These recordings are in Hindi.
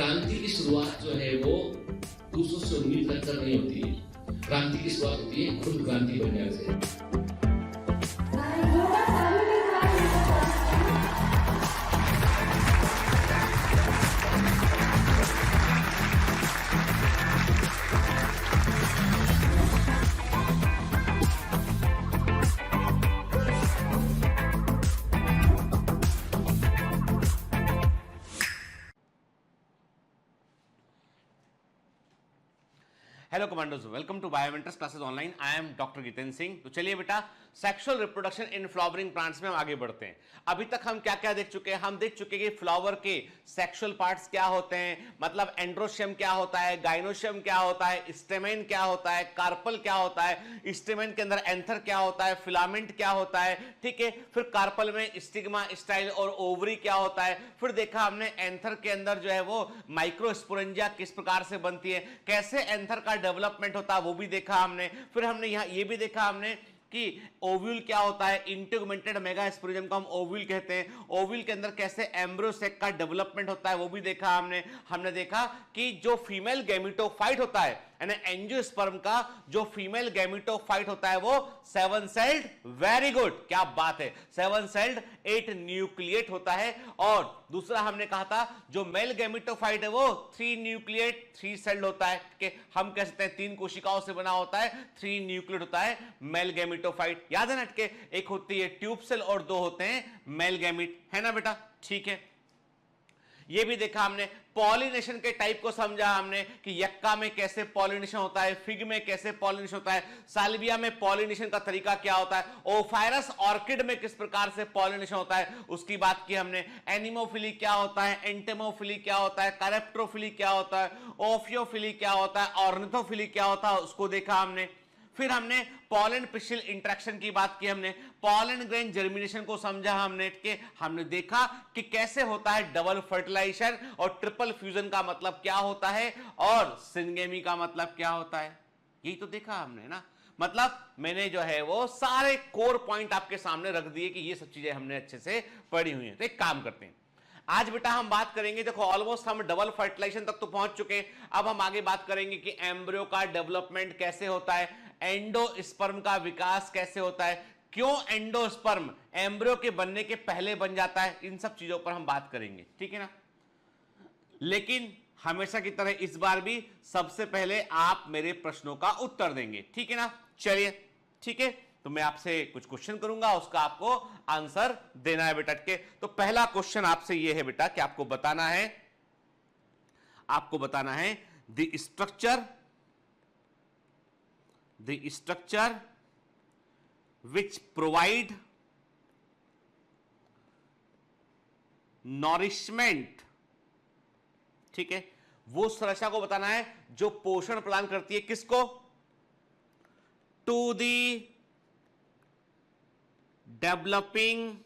क्रांति की शुरुआत जो है वो दूसरों से उम्मीद रखकर नहीं होती है। क्रांति की शुरुआत होती है खुद क्रांति बनने से। Hello commandos, welcome to biometrics classes online. I am doctor Jitendra Singh. तो चलिए बेटा, sexual reproduction in flowering plants में हम आगे बढ़ते हैं। अभी तक हम क्या क्या देख चुके हैं? हम देख चुके हैं कि फ्लावर के सेक्सुअल पार्ट्स क्या होते हैं, मतलब एंड्रोशियम क्या होता है, गाइनोशियम क्या होता है, स्टेमेन क्या होता है, कार्पल क्या होता है, स्टेमेन के अंदर एंथर क्या होता है, फिलामेंट क्या होता है, ठीक है। फिर कार्पल में स्टिग्मा, स्टाइल और ओवरी क्या होता है। फिर देखा हमने एंथर के अंदर जो है वो माइक्रोस्पोरेंजिया किस प्रकार से बनती है, कैसे एंथर का डेवलपमेंट होता है वो भी देखा हमने। फिर हमने यहां ये भी देखा हमने कि ओव्यूल क्या होता है, इंटेगुमेंटेड मेगास्पोरेंजियम को हम ओव्यूल कहते हैं। ओव्यूल के अंदर कैसे एम्ब्रियो सेक का डेवलपमेंट होता है वो भी देखा हमने। हमने देखा कि जो फीमेल गैमेटोफाइट होता है यानी एंजियोस्पर्म का जो फीमेल गैमेटोफाइट होता है वो 7 सेल्ड, वेरी गुड, क्या बात है, 7 सेल्ड 8 न्यूक्लिएट होता है। और दूसरा हमने कहा था जो मेल गैमेटोफाइट है वो 3 न्यूक्लिएट 3 सेल्ड होता है, कि हम कह सकते हैं 3 कोशिकाओं से बना होता है, 3 न्यूक्लिएट होता है मेल गैमेटोफाइट। याद है ना के एक होती है ट्यूब सेल और 2 होते हैं मेल गैमेट, है ना बेटा, ठीक है। ये भी देखा हमने, पॉलिनेशन के टाइप को समझा हमने कि यक्का में कैसे पॉलिनेशन होता है, फिग में कैसे पॉलिनेशन होता है, साल्विया में पॉलिनेशन का तरीका क्या होता है, ओफायरस ऑर्किड में किस प्रकार से पॉलिनेशन होता है उसकी बात की हमने। एनिमोफिली क्या होता है, एंटेमोफिली क्या होता है, कैरेप्टोफिली क्या होता है, ओफियोफिली क्या होता है, ऑर्निथोफिली क्या होता है उसको देखा हमने। फिर हमने पॉलन पिस्टिल इंटरेक्शन की बात की हमने, पॉलन ग्रेन जर्मिनेशन को समझा हमने, कि हमने देखा कि कैसे होता है डबल फर्टिलाइजेशन और ट्रिपल फ्यूजन का मतलब क्या होता है और सिंगेमी का मतलब क्या होता है, यही तो देखा हमने ना। मतलब मैंने जो है वो सारे कोर पॉइंट आपके सामने रख दिए कि ये सब चीजें हमने अच्छे से पढ़ी हुई हैं। तो एक काम करते हैं, आज बेटा हम बात करेंगे, देखो ऑलमोस्ट हम डबल फर्टिलाइजेशन तक तो पहुंच चुके हैं। अब हम आगे बात करेंगे कि एम्ब्रियो का डेवलपमेंट कैसे होता है, एंडोस्पर्म का विकास कैसे होता है, क्यों एंडोस्पर्म एम्ब्रियो के बनने के पहले बन जाता है, इन सब चीजों पर हम बात करेंगे, ठीक है ना। लेकिन हमेशा की तरह इस बार भी सबसे पहले आप मेरे प्रश्नों का उत्तर देंगे, ठीक है ना। चलिए ठीक है, तो मैं आपसे कुछ क्वेश्चन करूंगा, उसका आपको आंसर देना है बेटा के। तो पहला क्वेश्चन आपसे यह है बेटा कि आपको बताना है the structure which provide nourishment, ठीक है, वो संरचना को बताना है जो पोषण प्रदान करती है किसको, to the developing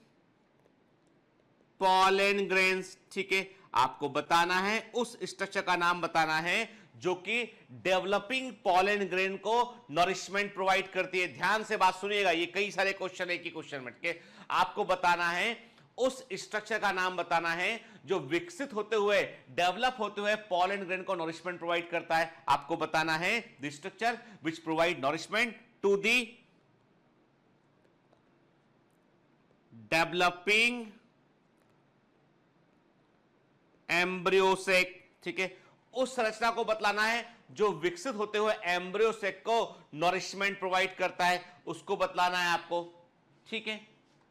pollen grains, ठीक है। आपको बताना है, उस स्ट्रक्चर का नाम बताना है जो कि डेवलपिंग पॉलन ग्रेन को नरिशमेंट प्रोवाइड करती है। ध्यान से बात सुनिएगा, ये कई सारे क्वेश्चन एक ही क्वेश्चन में के आपको बताना है, उस स्ट्रक्चर का नाम बताना है जो विकसित होते हुए, डेवलप होते हुए पॉलन ग्रेन को नरिशमेंट प्रोवाइड करता है। आपको बताना है the structure which provide nourishment to the developing embryo sac, ठीक है, उस संरचना को बतलाना है जो विकसित होते हुए एम्ब्रियो सेक को नरिशमेंट प्रोवाइड करता है, उसको बतलाना है आपको, ठीक है,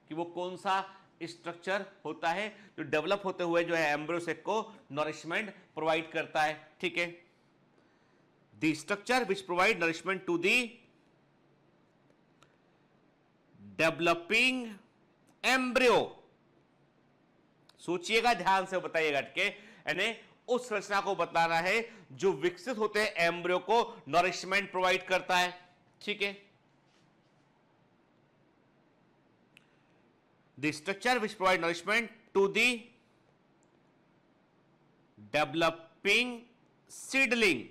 कि वो कौन सा स्ट्रक्चर होता है जो डेवलप होते हुए जो है एम्ब्रियो सेक को नरिशमेंट प्रोवाइड करता है, ठीक है। The structure which provide nourishment to the developing embryo, सोचिएगा ध्यान से बताइएगा, ठीक है, यानी उस संरचना को बताना है जो विकसित होते हैं एम्ब्रियो को नरिशमेंट प्रोवाइड करता है, ठीक है। The structure which provide nourishment to the developing seedling,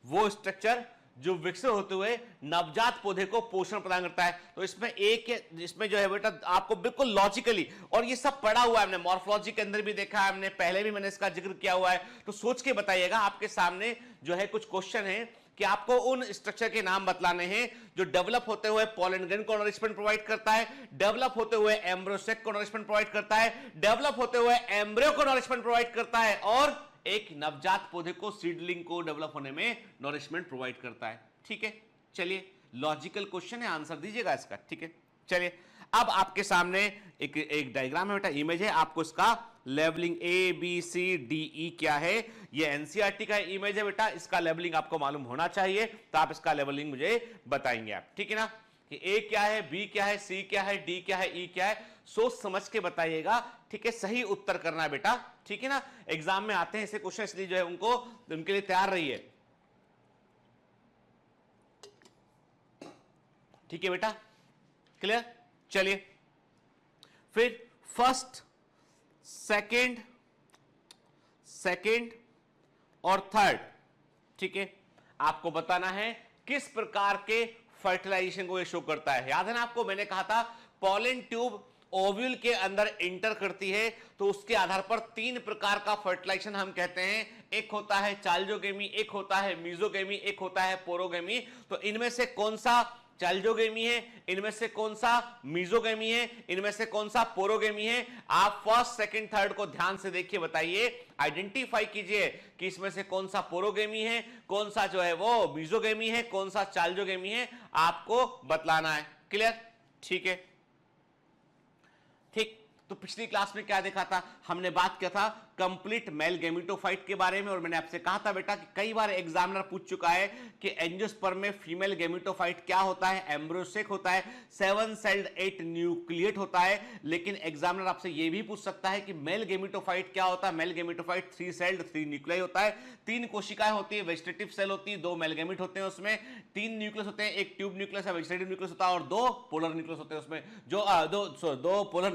वो स्ट्रक्चर जो विकसित होते हुए नवजात पौधे को पोषण प्रदान करता है। तो इसमें जो है बेटा आपको बिल्कुल लॉजिकली, और ये सब पढ़ा हुआ है हमने, मॉर्फोलॉजी के अंदर भी देखा है हमने, पहले भी मैंने इसका जिक्र किया हुआ है। तो सोच के बताइएगा, आपके सामने जो है कुछ क्वेश्चन है कि आपको उन स्ट्रक्चर के नाम बतलाने हैं जो डेवलप होते हुए पोलन ग्रेन को नरिशमेंट प्रोवाइड करता है, डेवलप होते हुए एम्ब्रियो सेक को नरिशमेंट प्रोवाइड करता है, डेवलप होते हुए एम्ब्रियो को नरिशमेंट प्रोवाइड करता है, और एक नवजात पौधे को, सीडलिंग को डेवलप होने में नरिशमेंट प्रोवाइड करता है। ठीक है, चलिए लॉजिकल क्वेश्चन है, आंसर दीजिएगा इसका। ठीक है, चलिए अब आपके सामने एक डायग्राम है बेटा, इमेज है, आपको इसका levelling A B C D E क्या है, ये एनसीईआरटी का इमेज है बेटा, इसका लेवलिंग आपको मालूम होना चाहिए, तो आप इसका लेवलिंग मुझे बताएंगे आप। ठीक है ना, कि A क्या है, B क्या है, C क्या है, D क्या है, E क्या है, सोच समझ के बताइएगा। ठीक है, सही उत्तर करना है बेटा। ठीक है ना, एग्जाम में आते हैं ऐसे क्वेश्चन, इसलिए जो है उनके लिए तैयार रहिए। ठीक है बेटा, क्लियर। चलिए फिर फर्स्ट, सेकंड और थर्ड, ठीक है, आपको बताना है किस प्रकार के फर्टिलाइजेशन को ये शो करता है। याद है ना आपको, मैंने कहा था पॉलन ट्यूब ओव्यूल के अंदर इंटर करती है, तो उसके आधार पर 3 प्रकार का फर्टिलाइजेशन हम कहते हैं। एक होता है चाल्जोगेमी, एक होता है मीजोगेमी, एक होता है पोरोगेमी। तो इनमें से कौन सा चाल्जोगेमी है, इनमें से कौन सा मीजोगेमी है, इनमें से कौन सा पोरोगेमी है, आप फर्स्ट सेकंड थर्ड को ध्यान से देखिए, बताइए, आइडेंटिफाई कीजिए कि इसमें से कौन सा पोरोगेमी है, कौन सा जो है वो मीजोगेमी है, कौन सा चाल्जोगेमी है, आपको बतलाना है। क्लियर, ठीक है। ठीक, तो पिछली क्लास में क्या देखा था, हमने बात किया था कंप्लीट मेल गैमेटोफाइट के बारे में, और मैंने आपसे कहा था बेटा कि कई बार एग्जामिनर पूछ चुका है कि एंजियोस्पर्म में फीमेल गैमेटोफाइट क्या होता है, एम्ब्रियोसेक होता है, 7 सेल्ड 8 न्यूक्लिएट होता है। लेकिन एग्जामिनर आपसे यह भी पूछ सकता है कि मेल गैमेटोफाइट क्या होता है। मेल गैमेटोफाइट 3 सेल्ड 3 न्यूक्लियाई होता है, 3 कोशिकाएं होती है, वेजिटेटिव सेल होती है, 2 मेलगेमिट होते हैं उसमें, 3 न्यूक्लियस होते हैं, एक ट्यूब न्यूक्लियस है, वेजिटेटिव न्यूक्लियस होता है, और 2 पोलर न्यूक्लियस होते हैं उसमें, जो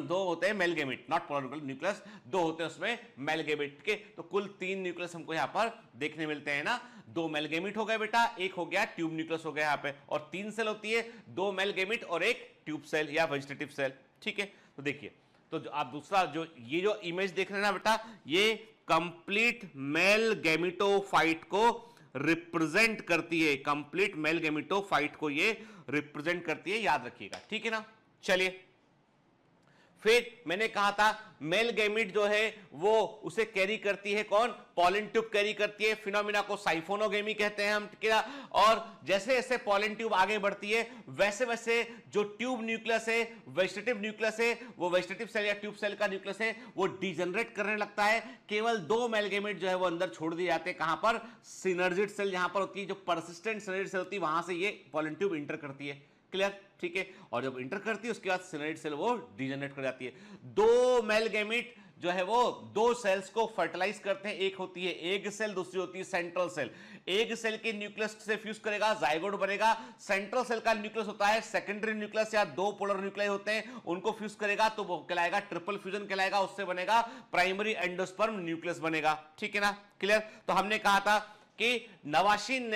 दो होते हैं मेलगेमिट, नॉट पोलर न्यूक्लियस, 2 होते हैं उसमें मेलगेमिट के। तो कुल 3 न्यूक्लियस हमको यहां पर देखने मिलते हैं ना, 2 मेलगेमिट हो गए बेटा, एक हो गया ट्यूब न्यूक्लियस हो गया यहां पे, और 3 सेल होती है, 2 मेलगेमिट और एक ट्यूब सेल या वेजिटेटिव सेल। ठीक है, तो देखिए, तो आप दूसरा जो ये जो इमेज देख रहे हैं ना बेटा, ये कंप्लीट मेल गैमेटोफाइट को रिप्रेजेंट करती है, कंप्लीट मेल गैमेटोफाइट को ये रिप्रेजेंट करती है, याद रखिएगा। ठीक है ना, चलिए फिर मैंने कहा था मेल गैमेट जो है वो उसे कैरी करती है कौन, पॉलन ट्यूब कैरी करती है, फिनोमिना को साइफोनोगेमी कहते हैं हम। ठीक है, और जैसे जैसे पॉलन ट्यूब आगे बढ़ती है वैसे वैसे जो ट्यूब न्यूक्लियस है, वेजिटेटिव न्यूक्लियस है, वो वेजिटेटिव सेल या ट्यूब सेल का न्यूक्लियस है, वो डिजेनरेट करने लगता है। केवल 2 मेल गैमेट जो है वो अंदर छोड़ दिए जाते हैं, कहां पर, सिनर्जिड सेल जहां पर होती है, जो परसिस्टेंट सिनर्जिड सेल होती है, वहां से ये पॉलन ट्यूब इंटर करती है। क्लियर, ठीक है, और जब इंटर करती है उसके बाद सिनर्जिड सेल वो डिजेनरेट कर जाती है। 2 मेल गैमेट जो है वो 2 सेल्स को फर्टिलाइज करते हैं, एक होती है एग सेल, दूसरी होती है सेंट्रल सेल। एग सेल के न्यूक्लियस से फ्यूज करेगा, जाइगोट बनेगा। सेंट्रल सेल का न्यूक्लियस होता है सेकेंडरी न्यूक्लियस, या 2 पोलर न्यूक्लियाई होते हैं, उनको फ्यूज करेगा तो वो कहलाएगा ट्रिपल फ्यूजन कहलाएगा, उससे बनेगा प्राइमरी एंडोस्पर्म न्यूक्लियस बनेगा। ठीक है ना, क्लियर। तो हमने कहा था कि नवाशीन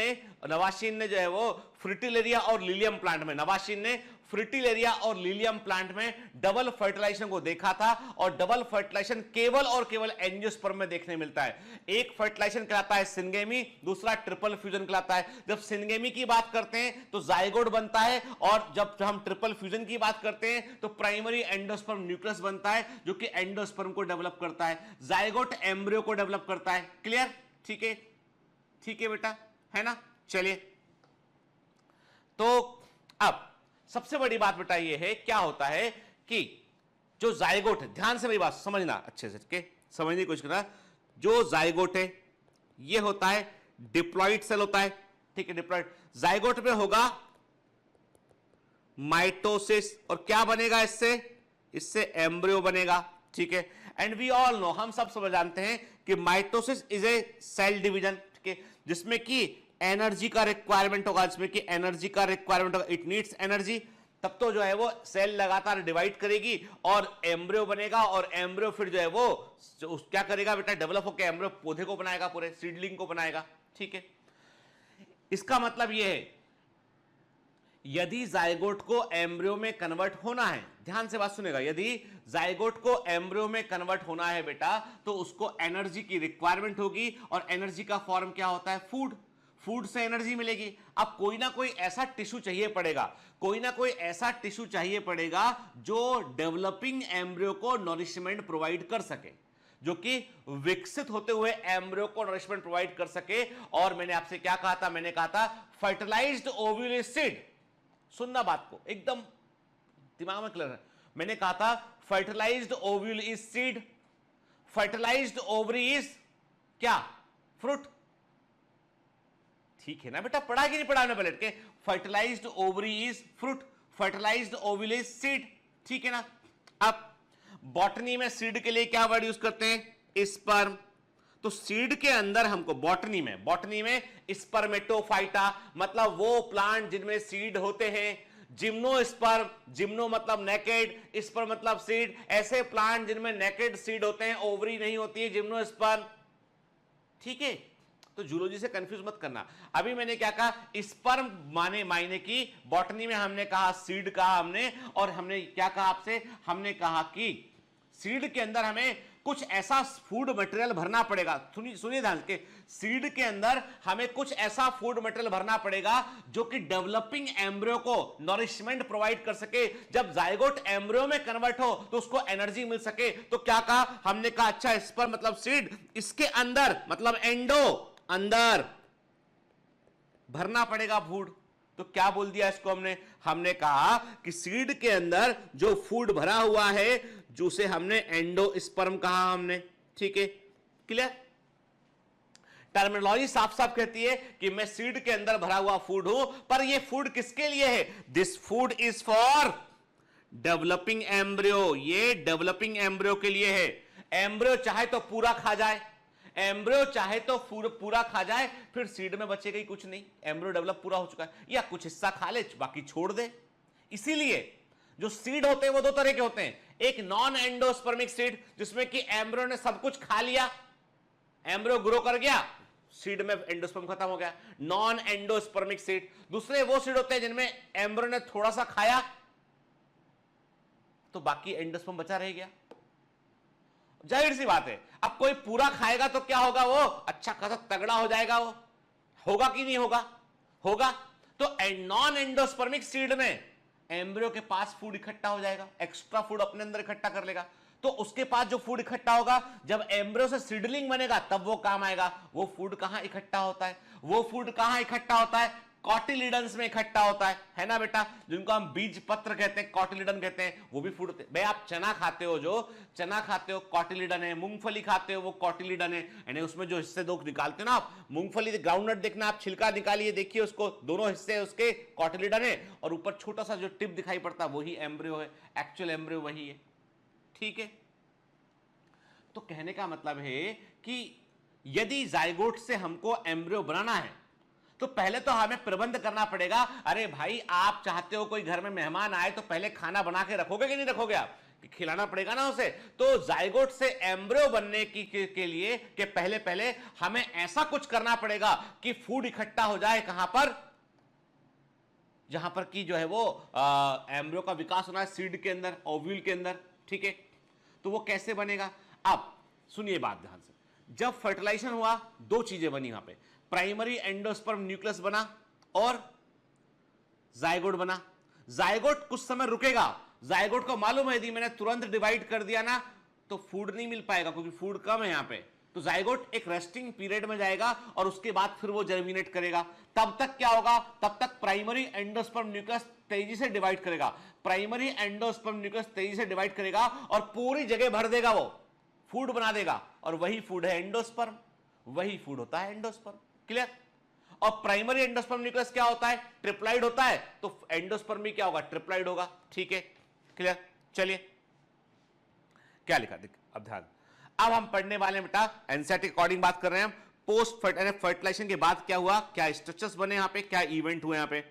ने जो है वो फ्रिटिलेरिया और लिलियम प्लांट में, नवाशीन ने फ्रिटिलेरिया और लिलियम प्लांट में डबल फर्टिलाइजेशन को देखा था, और डबल फर्टिलाइजेशन केवल और केवल एंजियोस्पर्म में देखने मिलता है। एक फर्टिलाइजेशन कहलाता है सिनगेमी, दूसरा ट्रिपल फ्यूजन कहलाता है। जब सिनगेमी की बात करते हैं तो जाइगोट बनता है, और जब हम ट्रिपल फ्यूजन की बात करते हैं तो प्राइमरी एंडोस्पर्म न्यूक्लियस बनता है, जो कि एंडोस्पर्म को डेवलप करता है, जाइगोट एम्ब्रियो को डेवलप करता है। क्लियर, ठीक है, ठीक है बेटा, है ना। चलिए, तो अब सबसे बड़ी बात बेटा ये है, क्या होता है कि जो जाइगोट है, ध्यान से मेरी बात समझना अच्छे से, के समझने की कोशिश करना, जो जाइगोट है ये होता है डिप्लॉइड सेल होता है। ठीक है, डिप्लॉइड जाइगोट में होगा माइटोसिस, और क्या बनेगा इससे एम्ब्रियो बनेगा। ठीक है, एंड वी ऑल नो, हम सब समझ जानते हैं कि mitosis is a cell division, जिसमें कि एनर्जी का रिक्वायरमेंट होगा, जिसमें कि एनर्जी का रिक्वायरमेंट होगा, इट नीड्स एनर्जी, तब तो जो है वो सेल लगातार डिवाइड करेगी और एम्ब्रियो बनेगा, और एम्ब्रियो फिर जो है वो क्या करेगा बेटा, डेवलप होकर एम्ब्रियो पौधे को बनाएगा, पूरे सीडलिंग को बनाएगा। ठीक है, इसका मतलब यह है यदि जाइगोट को एम्ब्रियो में कन्वर्ट होना है, ध्यान से बात सुनेगा, यदि जाइगोट को एम्ब्रियो में कन्वर्ट होना है बेटा, तो उसको एनर्जी की रिक्वायरमेंट होगी, और एनर्जी का फॉर्म क्या होता है? फूड। फूड से एनर्जी मिलेगी। अब कोई ना कोई ऐसा टिश्यू चाहिए पड़ेगा, कोई ना कोई ऐसा टिश्यू चाहिए पड़ेगा जो डेवलपिंग एम्ब्रियो को नरिशमेंट प्रोवाइड कर सके, जो कि विकसित होते हुए एम्ब्रियो को नरिशमेंट प्रोवाइड कर सके। और मैंने आपसे क्या कहा था? मैंने कहा था फर्टिलाइज्ड ओव्यूल सीड। सुनना बात को, एकदम दिमाग में क्लियर है। मैंने कहा था fertilised ovule is seed, fertilised ovary is क्या? फ्रूट। ठीक है ना बेटा? पढ़ा कि नहीं पढ़ा हमने पलट के? Fertilised ovary is fruit, fertilised ovule is seed. ठीक है ना? अब बॉटनी में सीड के लिए क्या वर्ड यूज करते हैं? स्पर्म। तो सीड के अंदर हमको बॉटनी में स्पर्मेटोफाइटा, मतलब वो प्लांट जिनमें सीड होते हैं। जिम्नोस्पर्म, जिम्नो मतलब नेकेड, स्पर्म मतलब सीड, ऐसे प्लांट जिनमें नेकेड सीड होते हैं, ओवरी नहीं होती है, जिम्नोस्पर्म। ठीक है? तो जूलॉजी से कंफ्यूज मत करना। अभी मैंने क्या कहा? स्पर्म मायने की, बॉटनी में हमने कहा सीड कहा हमने, और हमने क्या कहा आपसे? हमने कहा कि सीड के अंदर हमें कुछ ऐसा फूड मटेरियल भरना पड़ेगा। सुनिए ध्यान के, सीड के अंदर हमें कुछ ऐसा फूड मटेरियल भरना पड़ेगा जो कि डेवलपिंग एम्ब्रियो को नरिशमेंट प्रोवाइड कर सके। जब जाइगोट एम्ब्रियो में कन्वर्ट हो तो उसको एनर्जी मिल सके। तो क्या कहा हमने? कहा अच्छा स्पर्म मतलब सीड, इसके अंदर मतलब एंडो, अंदर भरना पड़ेगा फूड। तो क्या बोल दिया इसको हमने? हमने कहा कि सीड के अंदर जो फूड भरा हुआ है, जो उसे हमने एंडोस्पर्म कहा हमने। ठीक है? क्लियर? टर्मिनोलॉजी साफ साफ कहती है कि मैं सीड के अंदर भरा हुआ फूड हूं, पर यह फूड किसके लिए है? This food is for developing embryo. ये डेवलपिंग एम्ब्रियो के लिए है। एम्ब्रियो चाहे तो पूरा खा जाए, एम्ब्रियो चाहे तो पूरा खा जाए, फिर सीड में बचेगा ही कुछ नहीं। एम्ब्रियो डेवलप पूरा हो चुका है, या कुछ हिस्सा खा ले बाकी छोड़ दे। इसीलिए जो सीड होते हैं वो दो तरह के होते हैं। एक नॉन एंडोस्पर्मिक सीड, जिसमें कि एम्ब्रियो ने सब कुछ खा लिया, एम्ब्रियो ग्रो कर गया, सीड में एंडोस्पर्म खत्म हो गया, नॉन एंडोस्पर्मिक सीड। दूसरे वो सीड होते हैं जिनमें एम्ब्रियो ने थोड़ा सा खाया तो बाकी एंडोस्पर्म बचा रह गया। जाहिर सी बात है, अब कोई पूरा खाएगा तो क्या होगा? वो अच्छा खासा तगड़ा हो जाएगा। वो होगा कि नहीं होगा? होगा। तो नॉन एंडोस्पर्मिक सीड में एम्ब्रियो के पास फूड इकट्ठा हो जाएगा, एक्स्ट्रा फूड अपने अंदर इकट्ठा कर लेगा। तो उसके पास जो फूड इकट्ठा होगा, जब एम्ब्रियो से सीडलिंग बनेगा तब वो काम आएगा। वो फूड कहां इकट्ठा होता है? वो फूड कहां इकट्ठा होता है? कॉटिलिडन्स में इकट्ठा होता है ना बेटा? जिनको हम बीज पत्र कहते हैं, कॉटिलिडन कहते हैं, वो भी फूड होते हैं। भाई आप चना खाते हो, जो चना खाते हो कॉटिलिडन है, मूंगफली खाते हो वो कॉटिलिडन है, यानी उसमें जो हिस्से दो निकालते हो ना आप, मूंगफली ग्राउंडनट देखना, आप छिलका निकालिए, देखिए उसको, दोनों हिस्से उसके कॉटिलिडन है, और ऊपर छोटा सा जो टिप दिखाई पड़ता है वही एम्ब्रियो है, एक्चुअल एम्ब्रियो वही है। ठीक है? तो कहने का मतलब है कि यदि जाइगोट से हमको एम्ब्रियो बनाना है तो पहले तो हमें प्रबंध करना पड़ेगा। अरे भाई आप चाहते हो कोई घर में मेहमान आए तो पहले खाना बना के रखोगे कि नहीं रखोगे? आप खिलाना पड़ेगा ना उसे। तो जाइगोट से एम्ब्रियो बनने के लिए कि पहले हमें ऐसा कुछ करना पड़ेगा कि फूड इकट्ठा हो जाए। कहां पर? जहां पर कि जो है वो एम्ब्रियो का विकास होना है सीड के अंदर, ओव्यूल के अंदर। ठीक है? तो वो कैसे बनेगा? अब सुनिए बात ध्यान से। जब फर्टिलाइजेशन हुआ दो चीजें बनी वहां पे, प्राइमरी एंडोस्पर्म न्यूक्लियस बना और जाइगोट बना। जाइगोट कुछ समय रुकेगा। जाइगोट को मालूम है यदि मैंने तुरंत डिवाइड कर दिया ना तो फूड नहीं मिल पाएगा, क्योंकि फूड कम है यहां पे। तो जाइगोट एक रेस्टिंग पीरियड में जाएगा और उसके बाद फिर वो जर्मिनेट करेगा। तब तक क्या होगा? तब तक प्राइमरी एंडोस्पर्म न्यूक्लियस तेजी से डिवाइड करेगा। प्राइमरी एंडोस्पर्म न्यूक्लियस तेजी से डिवाइड करेगा और पूरी जगह भर देगा, वो फूड बना देगा, और वही फूड है एंडोस्पर्म। वही फूड होता है एंडोस्पर्म। क्लियर? और प्राइमरी एंडोस्पर्म न्यूक्लियस क्या होता है? ट्रिप्लाइड होता है। तो एंडोस्पर्म भी क्या होगा? ट्रिप्लाइड होगा। ठीक है? क्लियर? चलिए क्या लिखा देख अब ध्यान। अब हम पढ़ने वाले हैं बेटा एनसीईआरटी के अकॉर्डिंग बात कर रहे हैं हम। पोस्ट फर्टिलाइजेशन के बाद क्या हुआ, क्या स्ट्रक्चर्स बने यहां पे, क्या इवेंट हुए यहां पे।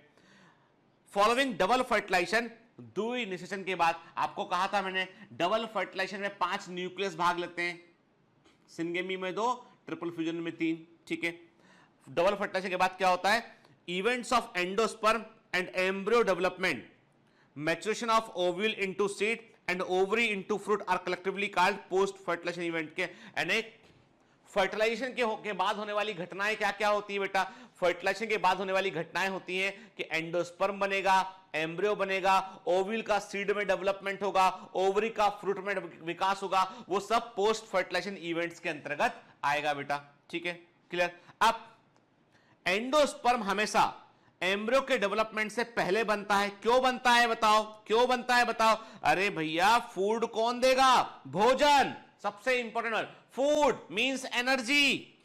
फॉलोइंग डबल फर्टिलाइजेशन, दो इनिशिएशन के बाद आपको कहा था मैंने, डबल फर्टिलाइजेशन में 5 न्यूक्लियस भाग लेते हैं, सिंगेमी में 2, ट्रिपल फ्यूजन में 3। ठीक है? डबल फर्टिलाइजेशन के बाद क्या होता है? Events of endosperm and embryo development, maturation of ovule into seed and ovary into fruit are collectively called post fertilisation event के। यानी फर्टिलाइजेशन के बाद होने वाली घटनाएं क्या क्या होती है बेटा? फर्टिलाइजेशन के बाद होने वाली घटनाएं होती हैं कि एंडोस्पर्म बनेगा, एम्ब्रियो बनेगा, ओव्यूल का सीड में डेवलपमेंट होगा, ओवरी का फ्रूट में विकास होगा, वो सब पोस्ट फर्टिलाइजेशन इवेंट्स के अंतर्गत आएगा बेटा। ठीक है, क्लियर? अब एंडोस्पर्म हमेशा एम्ब्रियो के डेवलपमेंट से पहले बनता है। क्यों बनता है बताओ? क्यों बनता है बताओ? अरे भैया, फूड कौन देगा? भोजन। सबसे important word, food means energy,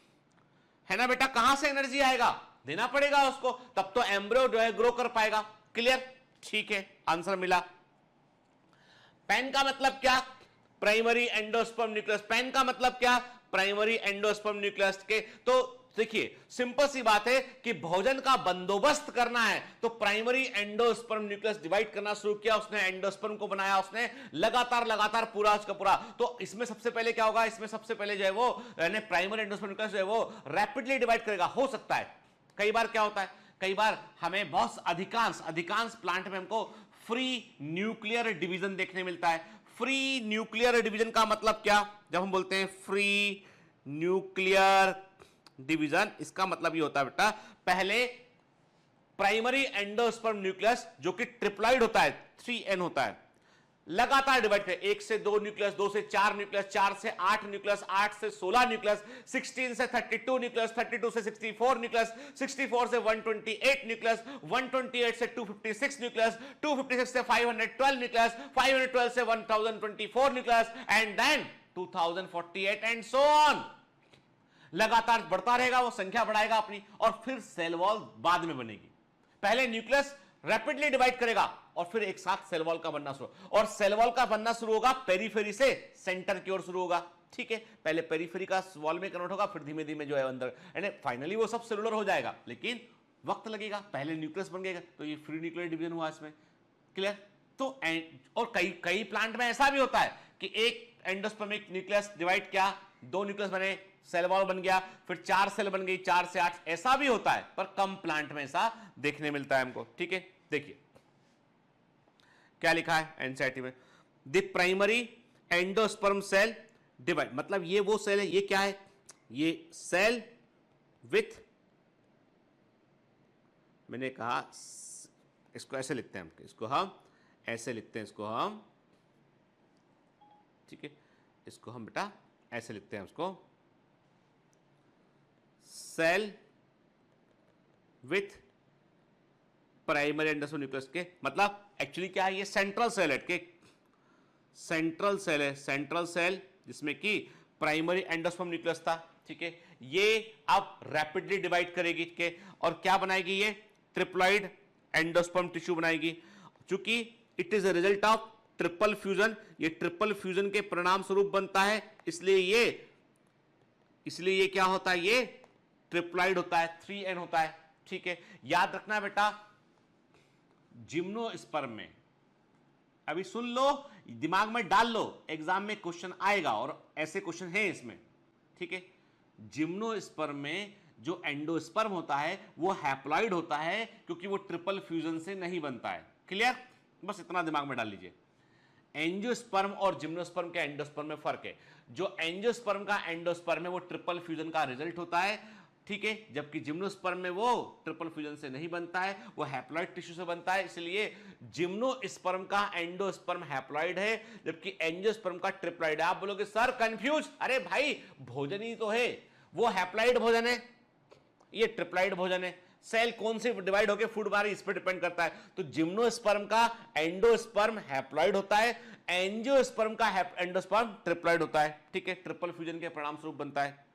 है ना बेटा? कहां से एनर्जी आएगा? देना पड़ेगा उसको, तब तो एम्ब्रियो जो है ग्रो कर पाएगा। क्लियर? ठीक है, आंसर मिला। पेन का मतलब क्या? Primary endosperm nucleus. पेन का मतलब क्या? प्राइमरी एंडोस्पर्म न्यूक्लियस के। तो देखिए, सिंपल सी बात है कि भोजन का बंदोबस्त करना है तो प्राइमरी एंडोस्पर्म न्यूक्लियस डिवाइड करना शुरू किया उसने, एंडोस्पर्म को बनाया उसने, लगातार पूरा उसका पूरा। तो इसमें सबसे पहले क्या होगा? इसमें सबसे पहले जो है वो प्राइमरी एंडोस्पर्म न्यूक्लियस जो है वो रैपिडली डिवाइड करेगा। हो सकता है कई बार क्या होता है, कई बार हमें बहुत अधिकांश प्लांट में हमको फ्री न्यूक्लियर डिवीजन देखने मिलता है। फ्री न्यूक्लियर डिवीजन का मतलब क्या? जब हम बोलते हैं फ्री न्यूक्लियर डिवीजन, इसका मतलब ये होता है बेटा, पहले प्राइमरी एंडोस्पर्म न्यूक्लियस जो कि ट्रिप्लॉइड होता है, 3n होता है, लगातार डिवाइड करें। 1 से 2 न्यूक्लियस, 2 से 4 न्यूक्लियस, 4 से 8 न्यूक्लियस, 8 से 16 न्यूक्लियस, 16 से 32 न्यूक्लियस, 32 से 64 न्यूक्लियस, 64 से 128 न्यूक्लियस, 128 से 256 न्यूक्लियस, 256 से 512 न्यूक्लियस, 512 से 1024 nucleus, and then 2048 and so on. लगातार बढ़ता रहेगा, वो संख्या बढ़ाएगा अपनी, और फिर सेल वॉल बाद में बनेगी। पहले न्यूक्लियस रैपिडली डिवाइड करेगा और फिर एक साथ सेल वॉल का बनना शुरू, और सेल वॉल का बनना शुरू होगा पेरीफेरी से सेंटर की ओर शुरू होगा। ठीक है, पहले पेरीफेरी का वॉल में कन्वर्ट होगा, फिर धीमे धीमे जो है अंदर, यानी फाइनली वो सब सेलुलर हो जाएगा, लेकिन वक्त लगेगा। पहले न्यूक्लियस बन गएगा, तो ये फ्री न्यूक्लियर डिवीजन हुआ इसमें। क्लियर? तो और कई प्लांट में ऐसा भी होता है कि एक एंडोस्पर्मिक न्यूक्लियस डिवाइड किया, 2 न्यूक्लियस बने, सेल वॉल बन गया, फिर 4 सेल बन गई, 4 से 8, ऐसा भी होता है, पर कम प्लांट में ऐसा देखने मिलता है हमको। ठीक है, देखिए क्या लिखा है एनसीईआरटी में, the primary endosperm cell divide, मतलब ये वो सेल है, ये क्या है? ये सेल विथ, मैंने कहा इसको ऐसे लिखते हैं हम, इसको हम ऐसे लिखते हैं, इसको हम, ठीक है, इसको हम बेटा ऐसे लिखते हैं, उसको cell with primary endosperm nucleus के, मतलब एक्चुअली क्या है? ये सेंट्रल सेल है, के सेंट्रल सेल है, सेंट्रल सेल जिसमें कि प्राइमरी एंडोस्पर्म न्यूक्लियस था। ठीक है, ये अब रैपिडली डिवाइड करेगी के, और क्या बनाएगी? ये ट्रिप्लॉइड एंडोस्पर्म टिश्यू बनाएगी। चूंकि it is a result of triple fusion, ये ट्रिपल फ्यूजन के परिणाम स्वरूप बनता है, इसलिए ये क्या होता है? ये ट्रिप्लॉइड होता है, 3n होता है। ठीक है, याद रखना बेटा, जिम्नोस्पर्म में, अभी सुन लो, दिमाग में डाल लो, एग्जाम में क्वेश्चन आएगा और ऐसे क्वेश्चन हैं इसमें। ठीक है, जिम्नोस्पर्म में जो एंडोस्पर्म होता है वो हैप्लॉइड होता है, क्योंकि वो ट्रिपल फ्यूजन से नहीं बनता है। क्लियर? बस इतना दिमाग में डाल लीजिए। एंजियोस्पर्म और जिम्नोस्पर्म के एंडोस्पर्म में फर्क है। जो एंजियोस्पर्म का एंडोस्पर्म है वो ट्रिपल फ्यूजन का रिजल्ट होता है, ठीक है, जबकि जिम्नोस्पर्म में वो ट्रिपल फ्यूजन से नहीं बनता है, वो हैप्लॉइड टिश्यू से बनता है। इसलिए जिम्नोस्पर्म का एंडोस्पर्म हैप्लॉइड है, जबकि एंजियोस्पर्म का ट्रिप्लॉइड है। आप बोलोगे सर कंफ्यूज, अरे भाई भोजन ही तो है, वो हैप्लॉइड भोजन है, ये ट्रिप्लॉइड भोजन है। सेल कौन से डिवाइड होकर फूड बना रही इस पर डिपेंड करता है। तो जिम्नोस्पर्म का एंडोस्पर्म हैप्लॉइड होता है, एंजियोस्पर्म का एंडोस्पर्म ट्रिप्लॉइड होता है। ठीक है, ट्रिपल फ्यूजन के परिणाम स्वरूप बनता है।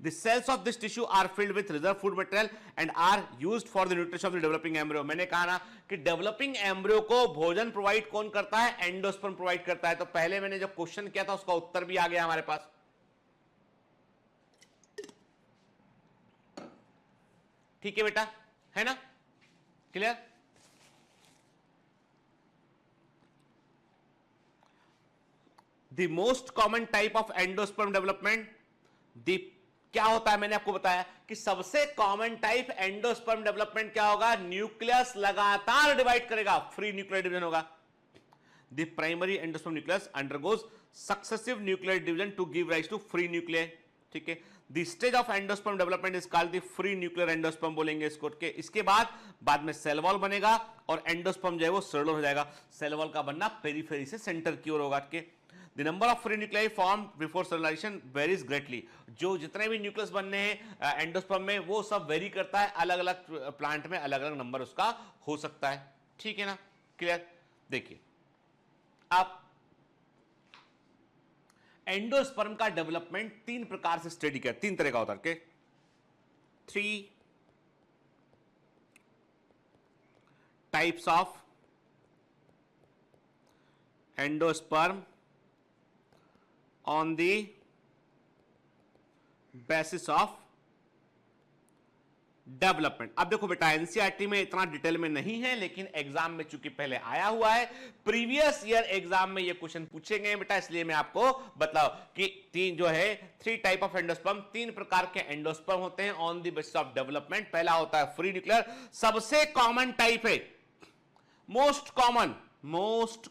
The cells of this tissue are filled with reserve food material and are used for the nutrition of the developing embryo. मैंने कहा ना कि डेवलपिंग एम्ब्रियो को भोजन प्रोवाइड कौन करता है? एंडोस्पर्म प्रोवाइड करता है। तो पहले मैंने जब क्वेश्चन किया था उसका उत्तर भी आ गया हमारे पास। ठीक है बेटा, है ना? Clear? The most common type of endosperm development, the क्या होता है, मैंने आपको बताया कि सबसे कॉमन टाइप एंडोस्पर्म डेवलपमेंट क्या होगा, न्यूक्लियस लगातार डिवाइड करेगा, फ्री न्यूक्लियर डिवीजन होगा। The primary endosperm nucleus undergoes successive nuclear division to give rise to free nuclear, ठीक है। The stage of endosperm development is called the free nuclear endosperm बोलेंगे इसको के। इसके बाद में सेल वॉल बनेगा और एंडोस्पर्म जो है वो सेलुलर हो जाएगा। सेल वॉल का बनना पेरिफेरी से सेंटर की ओर होगा के। The number of free nuclei form before cellularization varies greatly. जो जितने भी न्यूक्लियस बनने हैं एंडोस्पर्म में वो सब वेरी करता है, अलग अलग प्लांट में अलग अलग नंबर उसका हो सकता है, ठीक है ना, क्लियर। देखिए आप एंडोस्पर्म का डेवलपमेंट तीन प्रकार से स्टडी किया, तीन तरह का होता है, three types of endosperm on the basis of development. अब देखो बेटा एनसीईआरटी में इतना डिटेल में नहीं है, लेकिन एग्जाम में चूंकि पहले आया हुआ है, प्रीवियस ईयर एग्जाम में ये क्वेश्चन पूछे गए बेटा, इसलिए मैं आपको बताऊं कि तीन जो है थ्री टाइप ऑफ एंडोस्पर्म, तीन प्रकार के एंडोस्पर्म होते हैं on the basis of development. पहला होता है फ्री न्यूक्लियर, सबसे कॉमन टाइप है, मोस्ट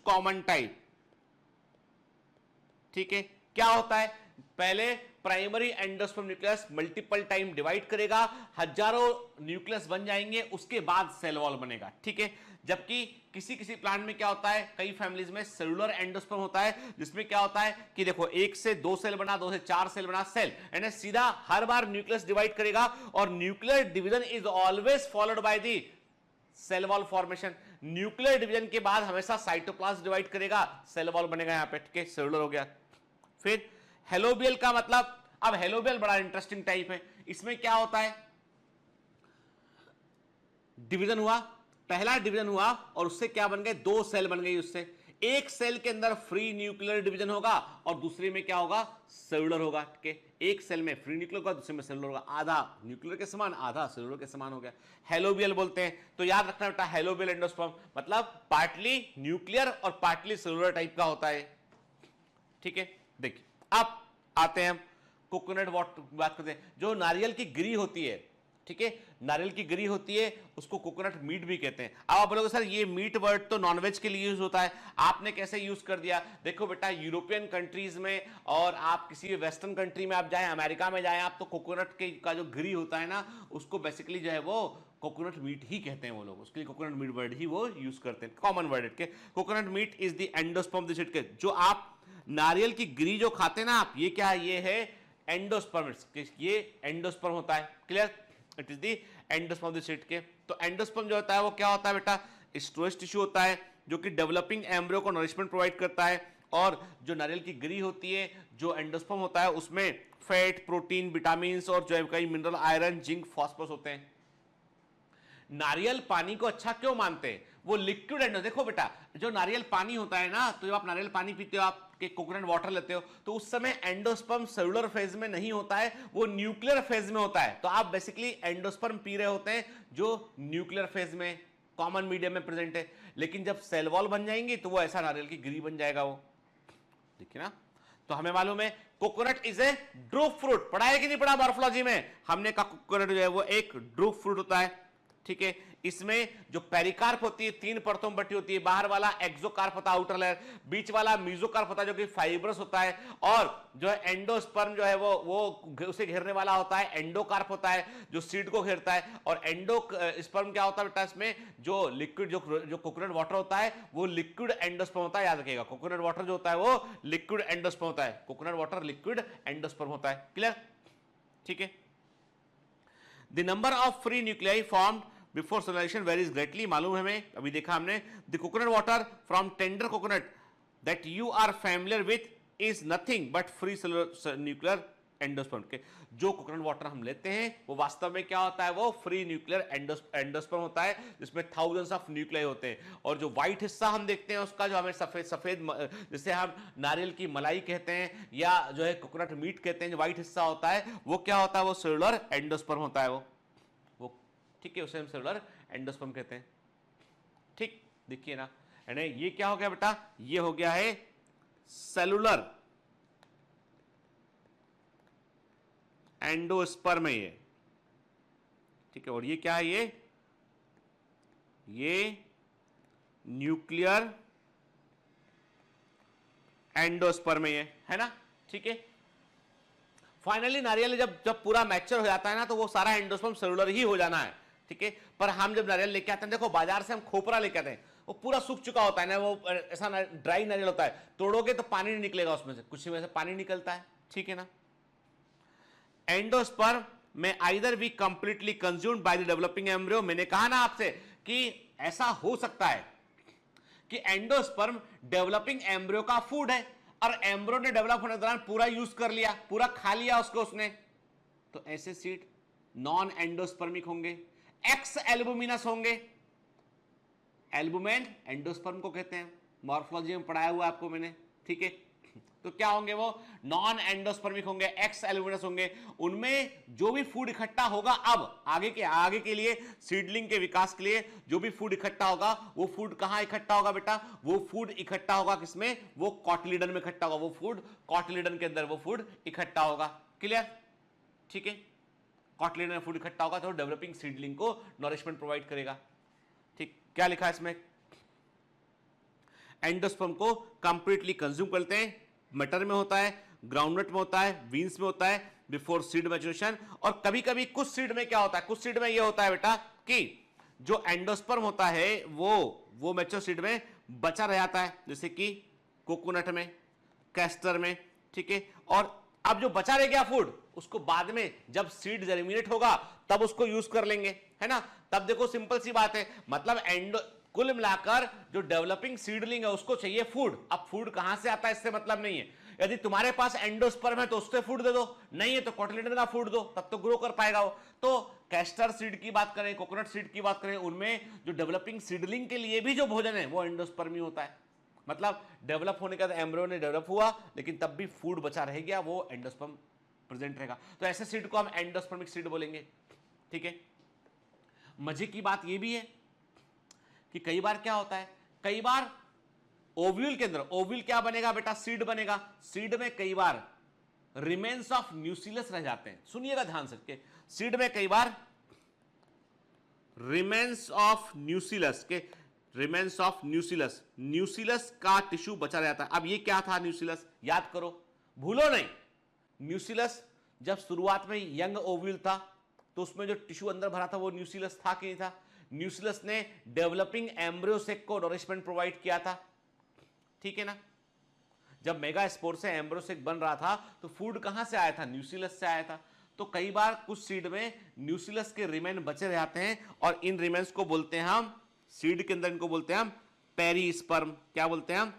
कॉमन टाइप, ठीक है। क्या होता है, पहले primary endosperm nucleus multiple time divide करेगा, हजारों न्यूक्लियस बन जाएंगे, उसके बाद सेल वॉल बनेगा, ठीक है। जबकि किसी किसी प्लांट में क्या होता है, कई फैमिलीज में सेलुलर एंडोस्पर्म होता है, जिसमें क्या होता है कि देखो एक से दो सेल बना, दो से चार सेल बना, सेल यानी सीधा हर बार न्यूक्लियस डिवाइड करेगा और nuclear division is always followed by the cell wall formation. Nuclear division के बाद हमेशा साइटोप्लाज्म डिवाइड करेगा, सेल वॉल बनेगा यहां पे, ठीक है, सेलुलर हो गया। फिर हेलोबियल का मतलब, अब हेलोबियल बड़ा इंटरेस्टिंग टाइप है, इसमें क्या होता है, डिवीजन हुआ, पहला डिवीजन हुआ और उससे क्या बन गए, दो सेल बन गई, उससे एक सेल के अंदर फ्री न्यूक्लियर डिवीजन होगा और दूसरे में क्या होगा, सेलुलर होगा, ठीक है। एक सेल में फ्री न्यूक्लियर होगा, दूसरे में सेलुलर होगा, आधा न्यूक्लियर के समान आधा सेलुलर के समान हो गया, हेलोबियल बोलते हैं। तो याद रखना बेटा हेलोबियल एंडोस्पर्म मतलब पार्टली न्यूक्लियर और पार्टली सेलुलर टाइप का होता है, ठीक है। देखिए अब आते हैं हम कोकोनट वाटर बात करते हैं, जो नारियल की गिरी होती है, ठीक है, नारियल की गिरी होती है उसको कोकोनट मीट भी कहते हैं। अब आप बोलोगे सर ये मीट वर्ड तो नॉनवेज के लिए यूज होता है, आपने कैसे यूज कर दिया। देखो बेटा यूरोपियन कंट्रीज में और आप किसी वेस्टर्न कंट्री में आप जाएं, अमेरिका में जाएं आप, तो कोकोनट के का जो गिरी होता है ना, उसको बेसिकली जो है वो कोकोनट मीट ही कहते हैं वो लोग, उसके लिए कोकोनट मीट वर्ड ही वो यूज करते हैं, कॉमन वर्ड के। Coconut meat is the endosperm this के, जो आप नारियल की गिरी जो खाते हैं ना आप, ये क्या है, ये है एंडोस्पर्म, ये एंडोस्पर्म होता है, clear, it is the endosperm this के। तो एंडोस्पर्म जो होता है वो क्या होता है बेटा, स्टोरेज टिश्यू होता है जो कि डेवलपिंग एम्ब्रियो को नरिशमेंट प्रोवाइड करता है, और जो नारियल की गिरी होती है, जो एंडोस्पर्म होता है, उसमें फैट, प्रोटीन, विटामिन और जो है कई मिनरल, आयरन, जिंक, फास्फोरस होते हैं। नारियल पानी को अच्छा क्यों मानते हैं, वो लिक्विड एंडो, देखो बेटा जो नारियल पानी होता है ना, तो जब आप नारियल पानी पीते हो, आप के कोकोनट वाटर लेते हो, तो उस समय एंडोस्पर्म सेलुलर फेज में नहीं होता है, वो न्यूक्लियर फेज में होता है। तो आप बेसिकली एंडोस्पर्म पी रहे होते हैं जो न्यूक्लियर फेज में कॉमन मीडियम में प्रेजेंट है, लेकिन जब सेल वॉल बन जाएंगी तो वो ऐसा नारियल की गिरी बन जाएगा वो, देखिए ना। तो हमें मालूम है coconut is a drupe fruit, पढ़ा है कि नहीं पढ़ा मॉर्फोलॉजी में, हमने कहा कोकोनट जो है वो एक ड्रूप फ्रूट होता है, ठीक है। इसमें जो पेरिकार्प होती है तीन परतों में बटी होती है, बाहर वाला एक्सोकार्प होता है आउटर लेयर, बीच वाला मेसोकार्प होता है जो कि फाइब्रस होता है, और जो है एंडोस्पर्म जो है वो उसे घेरने वाला होता है, एंडोकार्प होता है जो सीड को घेरता है। और एंडोस्पर्म क्या होता है बेटा, इसमें जो लिक्विड जो कोकोनट वाटर होता है वो लिक्विड एंडोस्पर्म होता है, याद रखिएगा कोकोनट वाटर जो होता है वो लिक्विड एंडोस्पर्म होता है, कोकोनट वाटर लिक्विड एंडोस्पर्म होता है, क्लियर, ठीक है। The number of free nuclei formed before cellularization varies greatly, मालूम है हमें, अभी देखा हमने। The coconut water from tender coconut that you are familiar with is nothing but free nuclear endosperm के। जो कोकोनट वाटर हम लेते हैं वो वास्तव में क्या होता है, वो फ्री न्यूक्लियर एंडोस्पर्म होता है, जिसमें थाउजेंड्स ऑफ न्यूक्लियाई होते हैं। और जो व्हाइट हिस्सा हम देखते हैं उसका, जो हमें सफेद सफेद जिसे हम नारियल की मलाई कहते हैं या जो है कोकोनट मीट कहते हैं, जो व्हाइट हिस्सा होता है वो क्या होता है, वो सेलुलर एंडोस्पर्म होता है वो, ठीक है, उसे हम सेलुलर एंडोस्पर्म कहते हैं, ठीक, देखिए ना, यानी ये क्या हो गया बेटा, ये हो गया है सेलुलर एंडोस्पर्म है ये, ठीक है। और ये क्या है, ये न्यूक्लियर एंडोस्पर्म है ना, ठीक है। फाइनली नारियल जब पूरा मैच्योर हो जाता है ना, तो वो सारा एंडोस्पर्म सेलुलर ही हो जाना है, ठीक है। पर हम जब नारियल लेके आते हैं, देखो बाजार से हम खोपरा लेके आते हैं, वो पूरा सूख चुका होता है ना, वो ऐसा ड्राई नारियल होता है, तोड़ोगे तो पानी नहीं निकलेगा उसमें से, कुछ में से पानी निकलता है, ठीक है ना। एंडोस्पर्म में either be completely consumed by the developing embryo. मैंने कहा ना आपसे कि ऐसा हो सकता है कि एंडोस्पर्म डेवलपिंग एम्ब्रियो का फूड है और एम्ब्रियो ने डेवलप होने के दौरान पूरा यूज कर लिया, पूरा खा लिया उसको उसने, तो ऐसे सीड नॉन एंडोस्पर्मिक होंगे, एक्स एल्बुमिनस होंगे। एल्बुमेन एंडोस्पर्म को कहते हैं, मॉर्फोलॉजी में पढ़ाया हुआ आपको मैंने, ठीक है। तो क्या होंगे, वो नॉन एंडोस्पर्मिक होंगे, एक्स एल्बुमिनस होंगे। उनमें जो भी फूड इकट्ठा होगा अब आगे के लिए सीडलिंग के विकास के लिए जो भी फूड इकट्ठा होगा, वो फूड कहां इकट्ठा होगा बेटा, वो फूड इकट्ठा होगा किसमें, वो कॉटिलिडन में इकट्ठा होगा, वो फूड कॉटिलिडन के अंदर वो फूड इकट्ठा होगा, क्लियर, ठीक है। कॉटिलिडन में फूड इकट्ठा होगा तो डेवलपिंग सीडलिंग को नरिशमेंट प्रोवाइड करेगा, ठीक। क्या लिखा है इसमें, एंडोस्पर्म को कंप्लीटली कंज्यूम करते हैं, मटर में होता है, ग्राउंडनट में होता है, बीन्स में होता है बिफोर सीड मैच्योरेशन। और कभी कभी कुछ सीड में क्या होता है, कुछ सीड में ये होता है बेटा कि जो एंडोस्पर्म होता है वो मैच्योर सीड में बचा रह जाता है, जैसे कि कोकोनट में, कैस्टर में, ठीक है। और अब जो बचा रह गया फूड, उसको बाद में जब सीड जर्मिनेट होगा तब उसको यूज कर लेंगे, है ना। तब देखो सिंपल सी बात है, मतलब कुल मिलाकर जो डेवलपिंग सीडलिंग है उसको चाहिए फूड। अब फूड कहां से आता है इससे मतलब नहीं है, यदि तुम्हारे पास एंडोस्पर्म है तो उससे फूड दे दो, नहीं है तो कॉटिलिडन का फूड दो, तब तो ग्रो कर पाएगा वो। तो कैस्टर सीड की बात करें, कोकोनट सीड की बात करें, उनमें जो डेवलपिंग सीडलिंग के लिए भी जो भोजन है वो एंडोस्पर्म ही होता है। मतलब डेवलप होने का एम्ब्रियो ने डेवलप हुआ, लेकिन तब भी फूड बचा रह गया, वो एंडोस्पर्म प्रेजेंट रहेगा। तो ऐसे सीड को हम एंडोस्पर्मिक सीड बोलेंगे, ठीक है। मजे की बात यह भी है कि कई बार क्या होता है, कई बार ओव्यूल के अंदर, ओव्यूल क्या बनेगा बेटा, सीड बनेगा। सीड में कई बार रिमेन्स ऑफ न्यूसिलस रह जाते हैं, सुनिएगा ध्यान से, सीड में कई बार रिमेन्स ऑफ न्यूसिलस के, रिमेन्स ऑफ न्यूसिलस, न्यूसिलस का टिश्यू बचा रहता है। अब ये क्या था न्यूसिलस, याद करो, भूलो नहीं। न्यूसिलस जब शुरुआत में यंग ओव्यूल था तो उसमें जो टिश्यू अंदर भरा था वो न्यूसिलस था कि नहीं था। न्यूसिलस ने डेवलपिंग एम्ब्रियो सेक को नरिशमेंट प्रोवाइड किया था, ठीक है ना। जब मेगा स्पोर से एम्ब्रियो सेक बन रहा था तो फूड कहां से आया था, न्यूसिलस से आया था। तो कई बार कुछ सीड में न्यूसिलस के रिमेन बचे रहते हैं और इन रिमेन्स को बोलते हैं हम, सीड के अंदर इनको बोलते हैं हम पेरीस्पर्म। क्या बोलते हैं हम,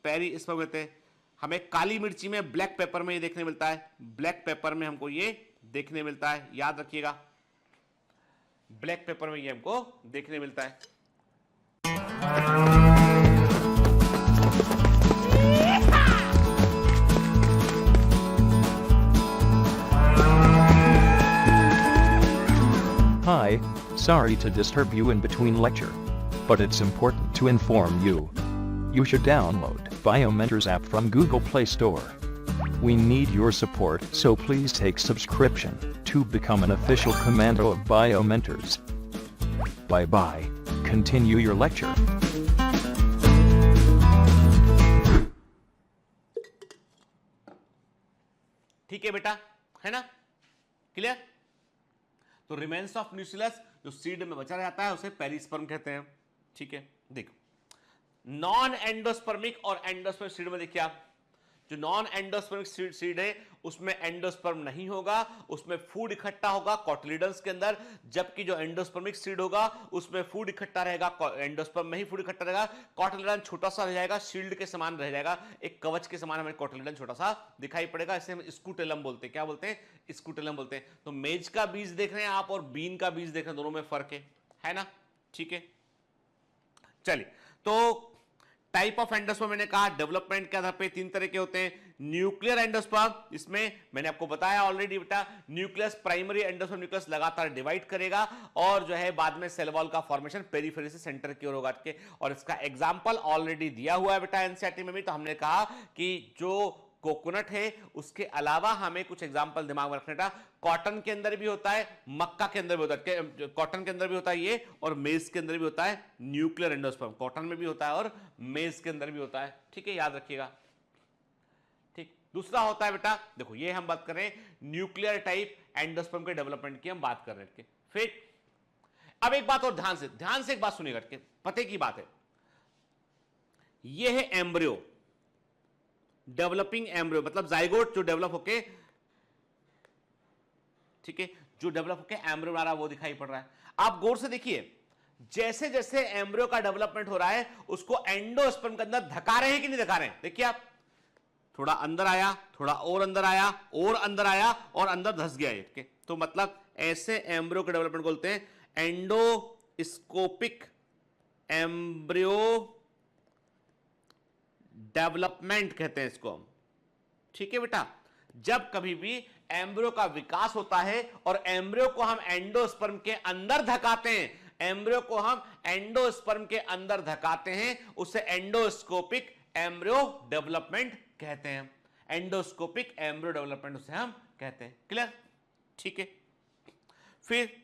पेरीस्पर्म कहते हैं। हमें काली मिर्ची में, ब्लैक पेपर में ये देखने मिलता है, ब्लैक पेपर में हमको ये देखने मिलता है, याद रखिएगा, ब्लैक पेपर में ये हमको देखने मिलता है। Hi, sorry to disturb you in between lecture, but it's important to inform you. You should download Biomentors app from Google Play Store. We need your support, so please take subscription to become an official commando of Biomentors. Bye bye. Continue your lecture. ठीक है बेटा, है ना, क्लियर। तो रिमेन्स ऑफ न्यूसिलस जो सीड में बचा रहता है उसे पेरिस्पर्म कहते हैं, ठीक है। देखो नॉन एंडोस्पर्मिक और एंडोस्पर्मिक सीड में देखिए आप, जो नॉन एंडोस्पर्मिक सीड है उसमें एंडोस्पर्म नहीं होगा, उसमें फूड इकट्ठा होगा कॉटिलिडन्स के अंदर, जबकि जो एंडोस्पर्मिक सीड होगा उसमें फूड इकट्ठा रहेगा, एंडोस्पर्म में ही फूड इकट्ठा रहेगा, कॉटिलिडन छोटा सा रह जाएगा, शील्ड के समान रह जाएगा, एक कवच के समान हमें कॉटिलिडन छोटा सा दिखाई पड़ेगा, इसे हम स्कूटेलम बोलते हैं। क्या बोलते हैं, स्कूटेलम बोलते हैं। तो मेज का बीज देख रहे हैं आप और बीन का बीज देख रहे हैं, दोनों में फर्क है ना, ठीक है। चलिए, तो टाइप ऑफ एंडोस्पर्म मैंने कहा डेवलपमेंट के आधार पे तीन तरह के होते हैं। न्यूक्लियर एंडोस्पर्म, इसमें मैंने आपको बताया ऑलरेडी बेटा, न्यूक्लियस प्राइमरी एंडोस्पर्म न्यूक्लियस लगातार डिवाइड करेगा और जो है बाद में सेल वॉल का फॉर्मेशन पेरिफेरी से सेंटर की ओर होगा के, और इसका एग्जांपल ऑलरेडी दिया हुआ है बेटा एनसीईआरटी में भी। तो हमने कहा कि जो कोकोनट है, उसके अलावा हमें कुछ एग्जांपल दिमाग में रखने का, कॉटन के अंदर भी होता है, मक्का के अंदर भी होता है, कॉटन के अंदर भी होता है ये, और मेज के अंदर भी होता है न्यूक्लियर एंडोस्पर्म, कॉटन में भी होता है और मेज के अंदर भी होता है, ठीक है, याद रखिएगा। ठीक, दूसरा होता है बेटा, देखो ये हम बात कर रहे हैं न्यूक्लियर टाइप एंडोस्पर्म के डेवलपमेंट की हम बात कर रहे हैं। फिर अब एक बात और ध्यान से एक बात सुनिएगा, पते की बात है, ये है एम्ब्रियो, डेवलपिंग एम्ब्रियो, मतलब जाइगोट जो डेवलप होके, ठीक है, जो डेवलप होके एम्ब्रियो बना रहा है वो दिखाई पड़ रहा है। आप गौर से देखिए, जैसे जैसे एम्ब्रियो का डेवलपमेंट हो रहा है उसको एंडोस्पर्म के अंदर धका रहे हैं कि नहीं धका रहे हैं? देखिए आप, थोड़ा अंदर आया, थोड़ा और अंदर आया, और अंदर आया, और अंदर धस गया ये। तो मतलब ऐसे एम्ब्रियो के डेवलपमेंट बोलते हैं एंडोस्कोपिक एम्ब्रियो डेवलपमेंट कहते हैं इसको हम, ठीक है बेटा। जब कभी भी एम्ब्रियो का विकास होता है और एम्ब्रियो को हम एंडोस्पर्म के अंदर धकाते हैं, एम्ब्रियो को हम एंडोस्पर्म के अंदर धकाते हैं, उसे एंडोस्कोपिक एम्ब्रियो डेवलपमेंट कहते हैं। एंडोस्कोपिक एम्ब्रियो डेवलपमेंट उसे हम कहते हैं। क्लियर? ठीक है। फिर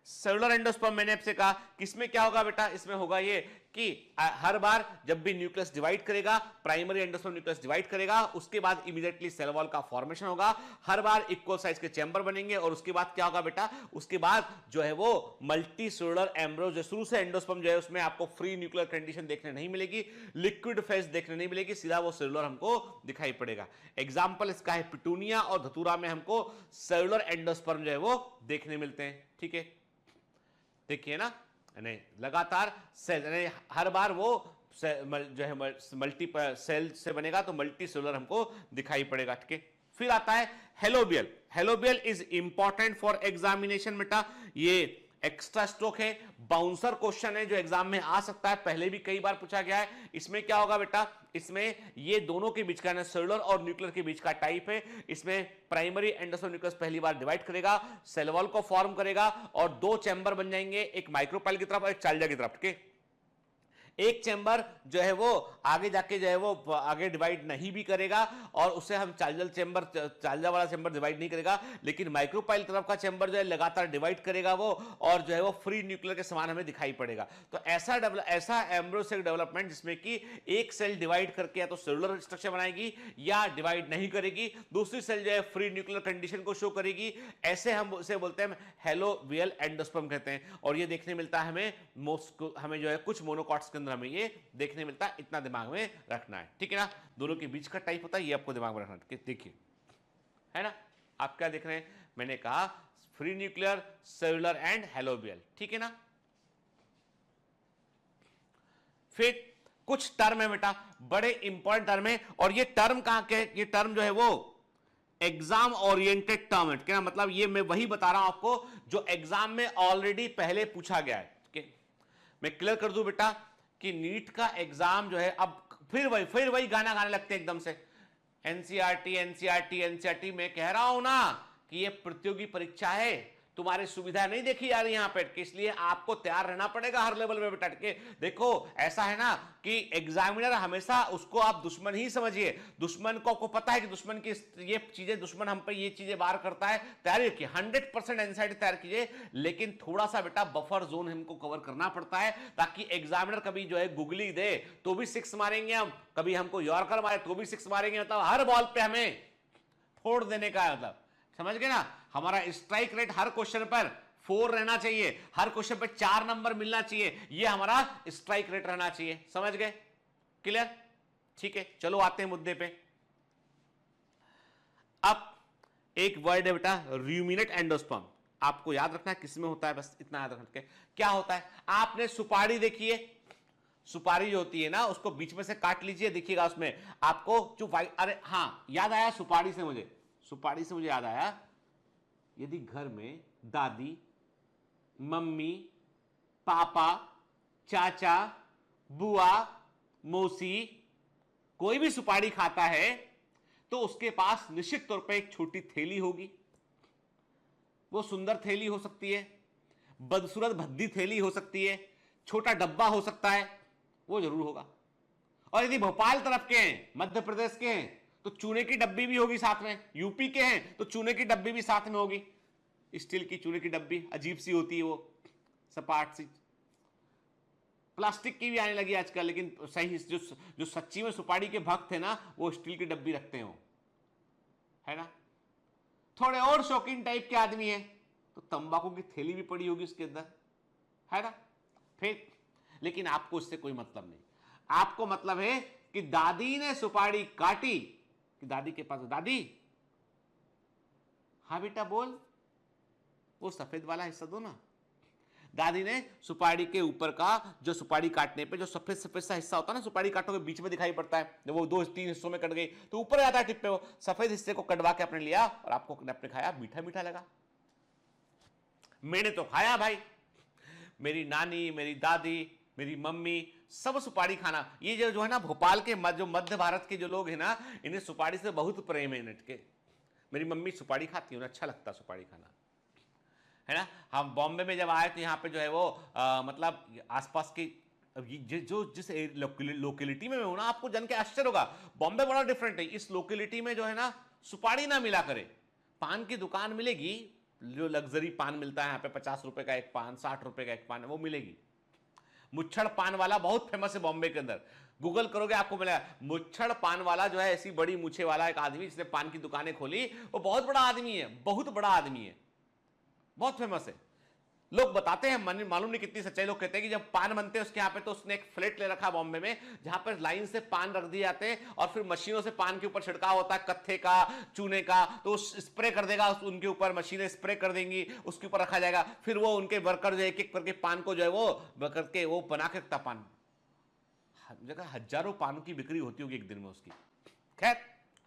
सेलुलर एंडोस्पर्म, मैंने आपसे कहा किसमें क्या होगा बेटा, इसमें होगा ये कि हर बार जब भी न्यूक्लियस डिवाइड करेगा, प्राइमरी एंडोस्पर्म न्यूक्लियस डिवाइड करेगा, उसके बाद इमीडिएटली सेल वॉल का फॉर्मेशन होगा, हर बार इक्वल साइज के चैम्बर बनेंगे, और उसके बाद क्या होगा बेटा, उसके बाद जो है वो मल्टी सेलुलर एम्ब्रियो, जो शुरू से एंडोस्पर्म जो है उसमें आपको फ्री न्यूक्लियर कंडीशन देखने नहीं मिलेगी, लिक्विड फेज देखने नहीं मिलेगी, सीधा वो सेलुलर हमको दिखाई पड़ेगा। एग्जाम्पल इसका है पिटूनिया और धतूरा में हमको सेलुलर एंडोस्पर्म जो है वो देखने मिलते हैं। ठीक है, देखिए ना, नहीं लगातार सेल, हर बार वो जो है मल्टीपल सेल से बनेगा तो मल्टी सेलुलर हमको दिखाई पड़ेगा। ठीक है, फिर आता है helobial. Helobial is important for examination बेटा, ये एक्स्ट्रा स्ट्रोक है, बाउंसर क्वेश्चन है जो एग्जाम में आ सकता है, पहले भी कई बार पूछा गया है। इसमें क्या होगा बेटा, इसमें ये दोनों के बीच का, सेलुलर और न्यूक्लियर के बीच का टाइप है, इसमें प्राइमरी एंडोस्पर्म न्यूक्लियस पहली बार डिवाइड करेगा, सेल वॉल को फॉर्म करेगा, और दो चैम्बर बन जाएंगे, एक माइक्रोपाइल की तरफ और एक चाल्जा की तरफ। ठीक है, एक चैम्बर जो है वो आगे जाके जो है वो आगे डिवाइड नहीं भी करेगा, और उसे हम चाल्जा वाला चैम्बर डिवाइड नहीं करेगा, लेकिन माइक्रोपाइल तरफ का चैम्बर जो है लगातार डिवाइड करेगा वो, और जो है वो फ्री न्यूक्लियर के समान हमें दिखाई पड़ेगा। तो ऐसा एम्ब्रियो सेल डेवलपमेंट जिसमें कि एक सेल डिवाइड करके या तो सेलुलर स्ट्रक्चर बनाएगी या डिवाइड नहीं करेगी, दूसरी सेल जो है फ्री न्यूक्लियर कंडीशन को शो करेगी, ऐसे हम उसे बोलते हैं हेलोबियल एंडोस्पर्म कहते हैं। और ये देखने मिलता है हमें जो है कुछ मोनोकॉट्स के अंदर हमें ये देखने मिलता है, इतना दिमाग में रखना है। ठीक है ना, दोनों के बीच का टाइप होता है, ये आपको दिमाग में रखना है। देखिए, है ना, आप क्या देख रहे हैं, मैंने कहा free nuclear, cellular and helobial. ठीक है ना। फिर कुछ टर्म है बेटा, बड़े इंपॉर्टेंट टर्म है, और ये टर्म कहां के, ये टर्म जो है वो एग्जाम ओरिएंटेड टर्म है। क्या मतलब, ये मैं वही बता रहा हूं आपको जो एग्जाम में ऑलरेडी पहले पूछा गया है। मैं क्लियर कर दूं बेटा कि नीट का एग्जाम जो है अब फिर वही गाना गाने लगते हैं एकदम से, एनसीईआरटी। मैं कह रहा हूं ना कि ये प्रतियोगी परीक्षा है, तुम्हारी सुविधा नहीं देखी जा रही यहां पे, इसलिए आपको तैयार रहना पड़ेगा हर लेवल में बेटा के। देखो ऐसा है ना कि एग्जामिनर हमेशा उसको आप दुश्मन ही समझिए, दुश्मन को आपको पता है कि दुश्मन की ये चीजें, दुश्मन हम पे ये चीजें बार करता है, तैयारी रखिए, 100% एंजाइटी तैयार कीजिए, लेकिन थोड़ा सा बेटा बफर जोन हमको कवर करना पड़ता है, ताकि एग्जामिनर कभी जो है गुगली दे तो भी 6 मारेंगे हम, कभी हमको यॉर्कर मारे तो भी 6 मारेंगे, मतलब हर बॉल पे हमें फोड़ देने का, मतलब समझ गए ना। हमारा स्ट्राइक रेट हर क्वेश्चन पर 4 रहना चाहिए, हर क्वेश्चन पर 4 नंबर मिलना चाहिए, यह हमारा स्ट्राइक रेट रहना चाहिए। समझ गए? क्लियर? ठीक है, चलो आते हैं मुद्दे पे। अब एक वर्ड है बेटा रूमिनेंट एंडोस्पर्म, आपको याद रखना है किसमें होता है, बस इतना याद रखना है। क्या होता है, आपने सुपारी देखी है, सुपारी जो होती है ना उसको बीच में से काट लीजिए, देखिएगा उसमें आपको जो अरे हाँ याद आया, सुपारी से मुझे याद आया, यदि घर में दादी, मम्मी, पापा, चाचा, बुआ, मौसी कोई भी सुपारी खाता है तो उसके पास निश्चित तौर पर एक छोटी थैली होगी। वो सुंदर थैली हो सकती है, बदसूरत भद्दी थैली हो सकती है, छोटा डब्बा हो सकता है, वो जरूर होगा। और यदि भोपाल तरफ के हैं, मध्य प्रदेश के हैं, तो चूने की डब्बी भी होगी साथ में, यूपी के हैं तो चूने की डब्बी भी साथ में होगी, स्टील की चूने की डब्बी अजीब सी होती है, वो सपाट सी। प्लास्टिक की भी आने लगी आजकल, लेकिन सही जो सच्ची में सुपारी के भक्त है ना, वो स्टील की डब्बी रखते हैं, है ना। थोड़े और शौकीन टाइप के आदमी है तो तंबाकू की थैली भी पड़ी होगी उसके अंदर, है ना। फिर लेकिन आपको इससे कोई मतलब नहीं, आपको मतलब है कि दादी ने सुपारी काटी, कि दादी के पास, दादी हाँ बेटा बोल, वो सफेद वाला हिस्सा दो ना। दादी ने सुपारी के ऊपर का, जो सुपारी काटने पे जो सफेद सफेद सा हिस्सा होता है ना, सुपारी काटोगे बीच में दिखाई पड़ता है, जब वो 2-3 हिस्सों में कट गई तो ऊपर आता है टिप पे, वो सफेद हिस्से को कटवा के अपने लिया और आपको अपने खाया, मीठा मीठा लगा। मैंने तो खाया भाई, मेरी नानी, मेरी दादी, मेरी मम्मी, सब सुपारी खाना। ये जो है ना, भोपाल के जो मध्य भारत के जो लोग हैं ना, इन्हें सुपारी से बहुत प्रेम है इनके। मेरी मम्मी सुपारी खाती है, उन्हें अच्छा लगता सुपारी खाना, है ना। हम बॉम्बे में जब आए तो यहाँ पे जो है वो मतलब आसपास की जिस लोकेलिटी में हूं ना, आपको जान के आश्चर्य होगा, बॉम्बे बड़ा डिफरेंट है। इस लोकेलिटी में जो है ना, सुपारी ना मिला करे, पान की दुकान मिलेगी, जो लग्जरी पान मिलता है यहाँ पे, 50 रुपए का एक पान, 60 रुपए का एक पान, वो मिलेगी। मुच्छड़ पान वाला बहुत फेमस है बॉम्बे के अंदर, गूगल करोगे आपको मिलेगा। मुच्छड़ पान वाला जो है, ऐसी बड़ी मूछे वाला एक आदमी जिसने पान की दुकानें खोली, वो बहुत बड़ा आदमी है, बहुत बड़ा आदमी है, बहुत फेमस है। लोग बताते हैं, मालूम नहीं कितनी सच्चाई, लोग कहते हैं कि जब पान बनते हैं उसके यहाँ पे, तो उसने एक फ्लेट ले रखा बॉम्बे में, जहां पर लाइन से पान रख दिए जाते हैं और फिर मशीनों से पान के ऊपर छिड़काव होता है, कत्थे का, चूने का, तो स्प्रे कर देगा उनके ऊपर, मशीनें स्प्रे कर देंगी, उसके ऊपर रखा जाएगा। फिर वो उनके वर्कर जो एक एक करके पान को जो है वो करके वो बना के रखता पान। जगह हजारों पान की बिक्री होती होगी एक दिन में उसकी। खैर,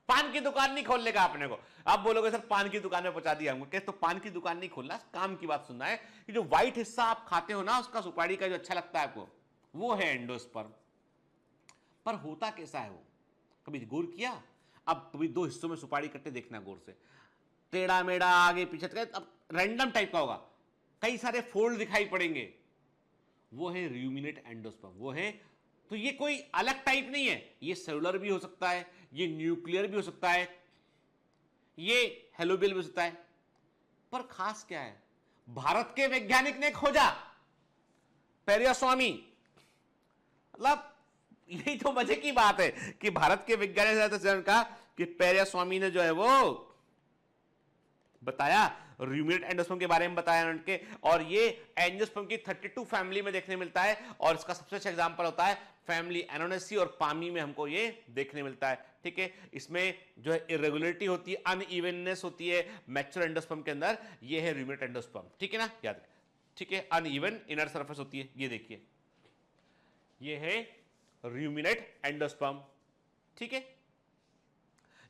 पान की दुकान नहीं खोलने का आपने को। आप बोलोगे सर पान की दुकान में पहुंचा दिया हमको, तो पान की दुकान नहीं खोलना, काम की बात सुनना है कि जो व्हाइट हिस्सा आप खाते हो ना, उसका सुपारी का जो अच्छा लगता है आपको, वो है एंडोस्पर्म। पर होता कैसा है वो, कभी गौर किया? अब कभी 2 हिस्सों में सुपारी कट्टे देखना गौर से, टेढ़ा मेढ़ा आगे पीछे, अब रैंडम टाइप का होगा, कई सारे फोल्ड दिखाई पड़ेंगे, वो है रूमिनेट एंडोस्पर्म, वो है। तो ये कोई अलग टाइप नहीं है, ये सेलुलर भी हो सकता है, ये न्यूक्लियर भी हो सकता है, ये हेलोबियल भी हो सकता है। पर खास क्या है, भारत के वैज्ञानिक ने खोजा, पेरियास्वामी, मतलब यही तो मजे की बात है कि भारत के वैज्ञानिक का कि पेरियास्वामी ने जो है वो बताया, रूमिनेट एंडोस्पर्म के बारे में बताया उनके, और ये एंजियोस्पर्म की 32 फैमिली में देखने मिलता है, और इसका सबसे अच्छा एग्जांपल होता है फैमिली एनोनेसी और पामी में हमको ये देखने मिलता है। ठीक है, इसमें जो है इरेगुलरिटी होती है, अनइवननेस होती है मैच्योर एंडोस्पर्म के अंदर, ये है रूमिनेट एंडोस्पर्म। ठीक है ना, याद रखें। ठीक है, अनइवन इनर सरफेस होती है, ये देखिए, ये है रूमिनेट एंडोस्पर्म। ठीक है,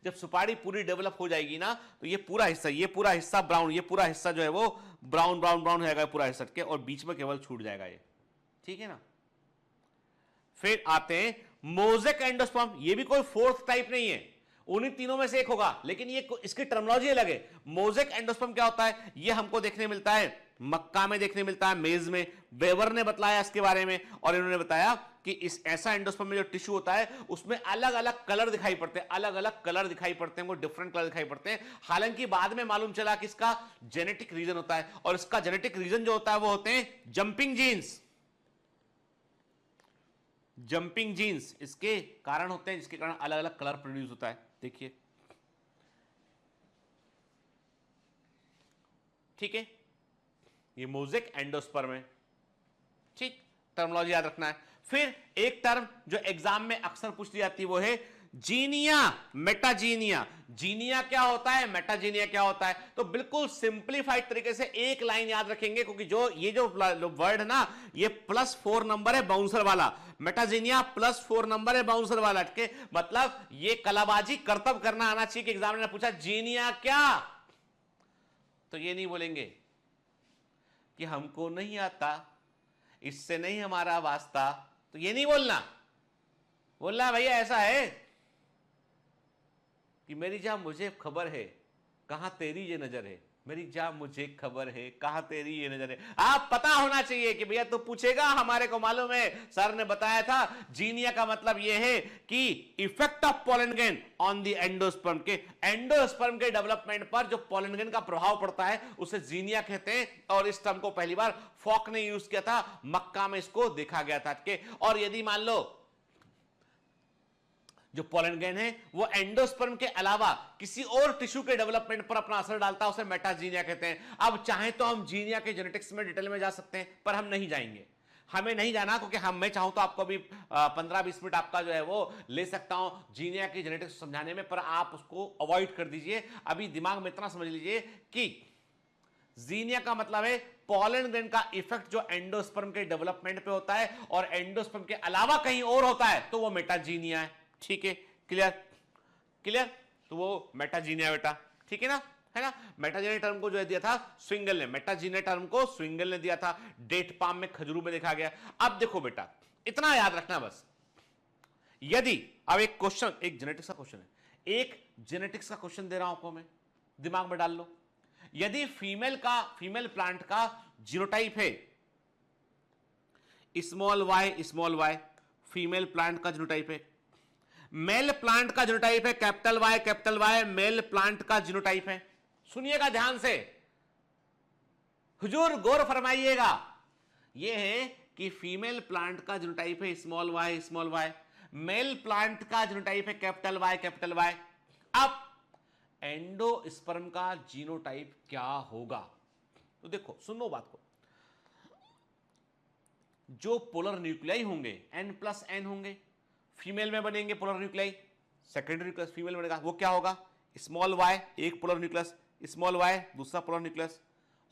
जब सुपारी पूरी डेवलप हो जाएगी ना, तो ये पूरा हिस्सा ब्राउन, ये पूरा हिस्सा जो है वो ब्राउन ब्राउन ब्राउन हो जाएगा पूरा हिस्सा के, और बीच में केवल छूट जाएगा ये। ठीक है ना। फिर आते हैं मोज़ेक एंडोस्पर्म, ये भी कोई फोर्थ टाइप नहीं है, उन्हीं तीनों में से एक होगा, लेकिन ये इसकी टर्मिनोलॉजी अलग है। मोज़ेक एंडोस्पर्म क्या होता है, ये हमको देखने मिलता है मक्का में, देखने मिलता है मेज में। वेबर ने बताया इसके बारे में, और इन्होंने बताया कि इस ऐसा एंडोस्पर्म में जो टिश्यू होता है उसमें अलग अलग कलर दिखाई पड़ते हैं, अलग अलग कलर दिखाई पड़ते हैं, वो डिफरेंट कलर दिखाई पड़ते हैं। हालांकि बाद में मालूम चला कि इसका जेनेटिक रीजन होता है, और इसका जेनेटिक रीजन जो होता है वो होते हैं जंपिंग जीन्स। जंपिंग जीन्स इसके कारण होते हैं, जिसके कारण अलग अलग कलर प्रोड्यूस होता है। देखिए, ठीक है, ये मोज़ेक एंडोस्पर्म है। ठीक, टर्मिनोलॉजी याद रखना है। फिर एक टर्म जो एग्जाम में अक्सर पूछ ली जाती है वो है जीनिया, मेटाजीनिया। जीनिया क्या होता है, मेटाजीनिया क्या होता है? तो बिल्कुल सिंप्लीफाइड तरीके से एक लाइन याद रखेंगे, क्योंकि ये जो वर्ड है ना, ये +4 नंबर है बाउंसर वाला। मेटाजीनिया +4 नंबर है बाउंसर वाला। के मतलब ये कलाबाजी करतब करना आना चाहिए कि एग्जाम ने पूछा जीनिया क्या, तो ये नहीं बोलेंगे कि हमको नहीं आता, इससे नहीं हमारा वास्ता, तो ये नहीं बोलना भैया ऐसा है कि मेरी जहां मुझे खबर है, कहां तेरी ये नजर है, मेरी जान मुझे खबर है, कहां तेरी ये नजर है। आप पता होना चाहिए कि भैया तो पूछेगा, हमारे को मालूम है, सर ने बताया था जीनिया का मतलब ये है कि effect of pollen grain on the endosperm के डेवलपमेंट पर जो पोलन ग्रेन का प्रभाव पड़ता है उसे जीनिया कहते हैं। और इस टर्म को पहली बार फॉक ने यूज किया था, मक्का में इसको देखा गया था। और यदि मान लो जो पोलन ग्रेन है वो एंडोस्पर्म के अलावा किसी और टिश्यू के डेवलपमेंट पर अपना असर डालता है, उसे मेटाजीनिया कहते हैं। अब चाहे तो हम जीनिया के जेनेटिक्स में डिटेल में जा सकते हैं, पर हम नहीं जाएंगे, हमें नहीं जाना, क्योंकि मैं चाहूं तो आपको अभी 15-20 मिनट आपका जो है वो ले सकता हूं जीनिया की जेनेटिक्स समझाने में, पर आप उसको अवॉइड कर दीजिए। अभी दिमाग में इतना समझ लीजिए कि जीनिया का मतलब है पोलन ग्रेन का इफेक्ट जो एंडोस्पर्म के डेवलपमेंट पे होता है और एंडोस्पर्म के अलावा कहीं और होता है तो वो मेटाजीनिया है। ठीक है, क्लियर, तो वो मेटाजीनिया बेटा, ठीक है ना। मेटाजीनिया टर्म को जो है दिया था स्विंगल ने, मेटाजीनिया टर्म को स्विंगल ने दिया था, डेट पाम में, खजूरों में देखा गया। अब देखो बेटा, इतना याद रखना बस, यदि अब एक क्वेश्चन, एक जेनेटिक्स का क्वेश्चन है, एक जेनेटिक्स का क्वेश्चन दे रहा हूं आपको मैं, दिमाग में डाल लो। यदि फीमेल प्लांट का जीनोटाइप है स्मॉल वाई, फीमेल प्लांट का जीनोटाइप है, मेल प्लांट का जीनोटाइप है कैपिटल वाई, मेल प्लांट का जीनोटाइप है। सुनिएगा ध्यान से, हुजूर गौर फरमाइएगा, यह है कि फीमेल प्लांट का जीनोटाइप है स्मॉल वाई, मेल प्लांट का जीनोटाइप है कैपिटल वाई। अब एंडोस्पर्म का जीनोटाइप क्या होगा? तो देखो, सुनो बात को, जो पोलर न्यूक्लियाई होंगे N+N होंगे, फीमेल में बनेंगे polar nuclei, secondary nucleus female में बनेगा, वो क्या होगा? स्मॉल वाई एक पोलर न्यूक्लियस, स्मॉल वाई दूसरा पोलर न्यूक्लियस,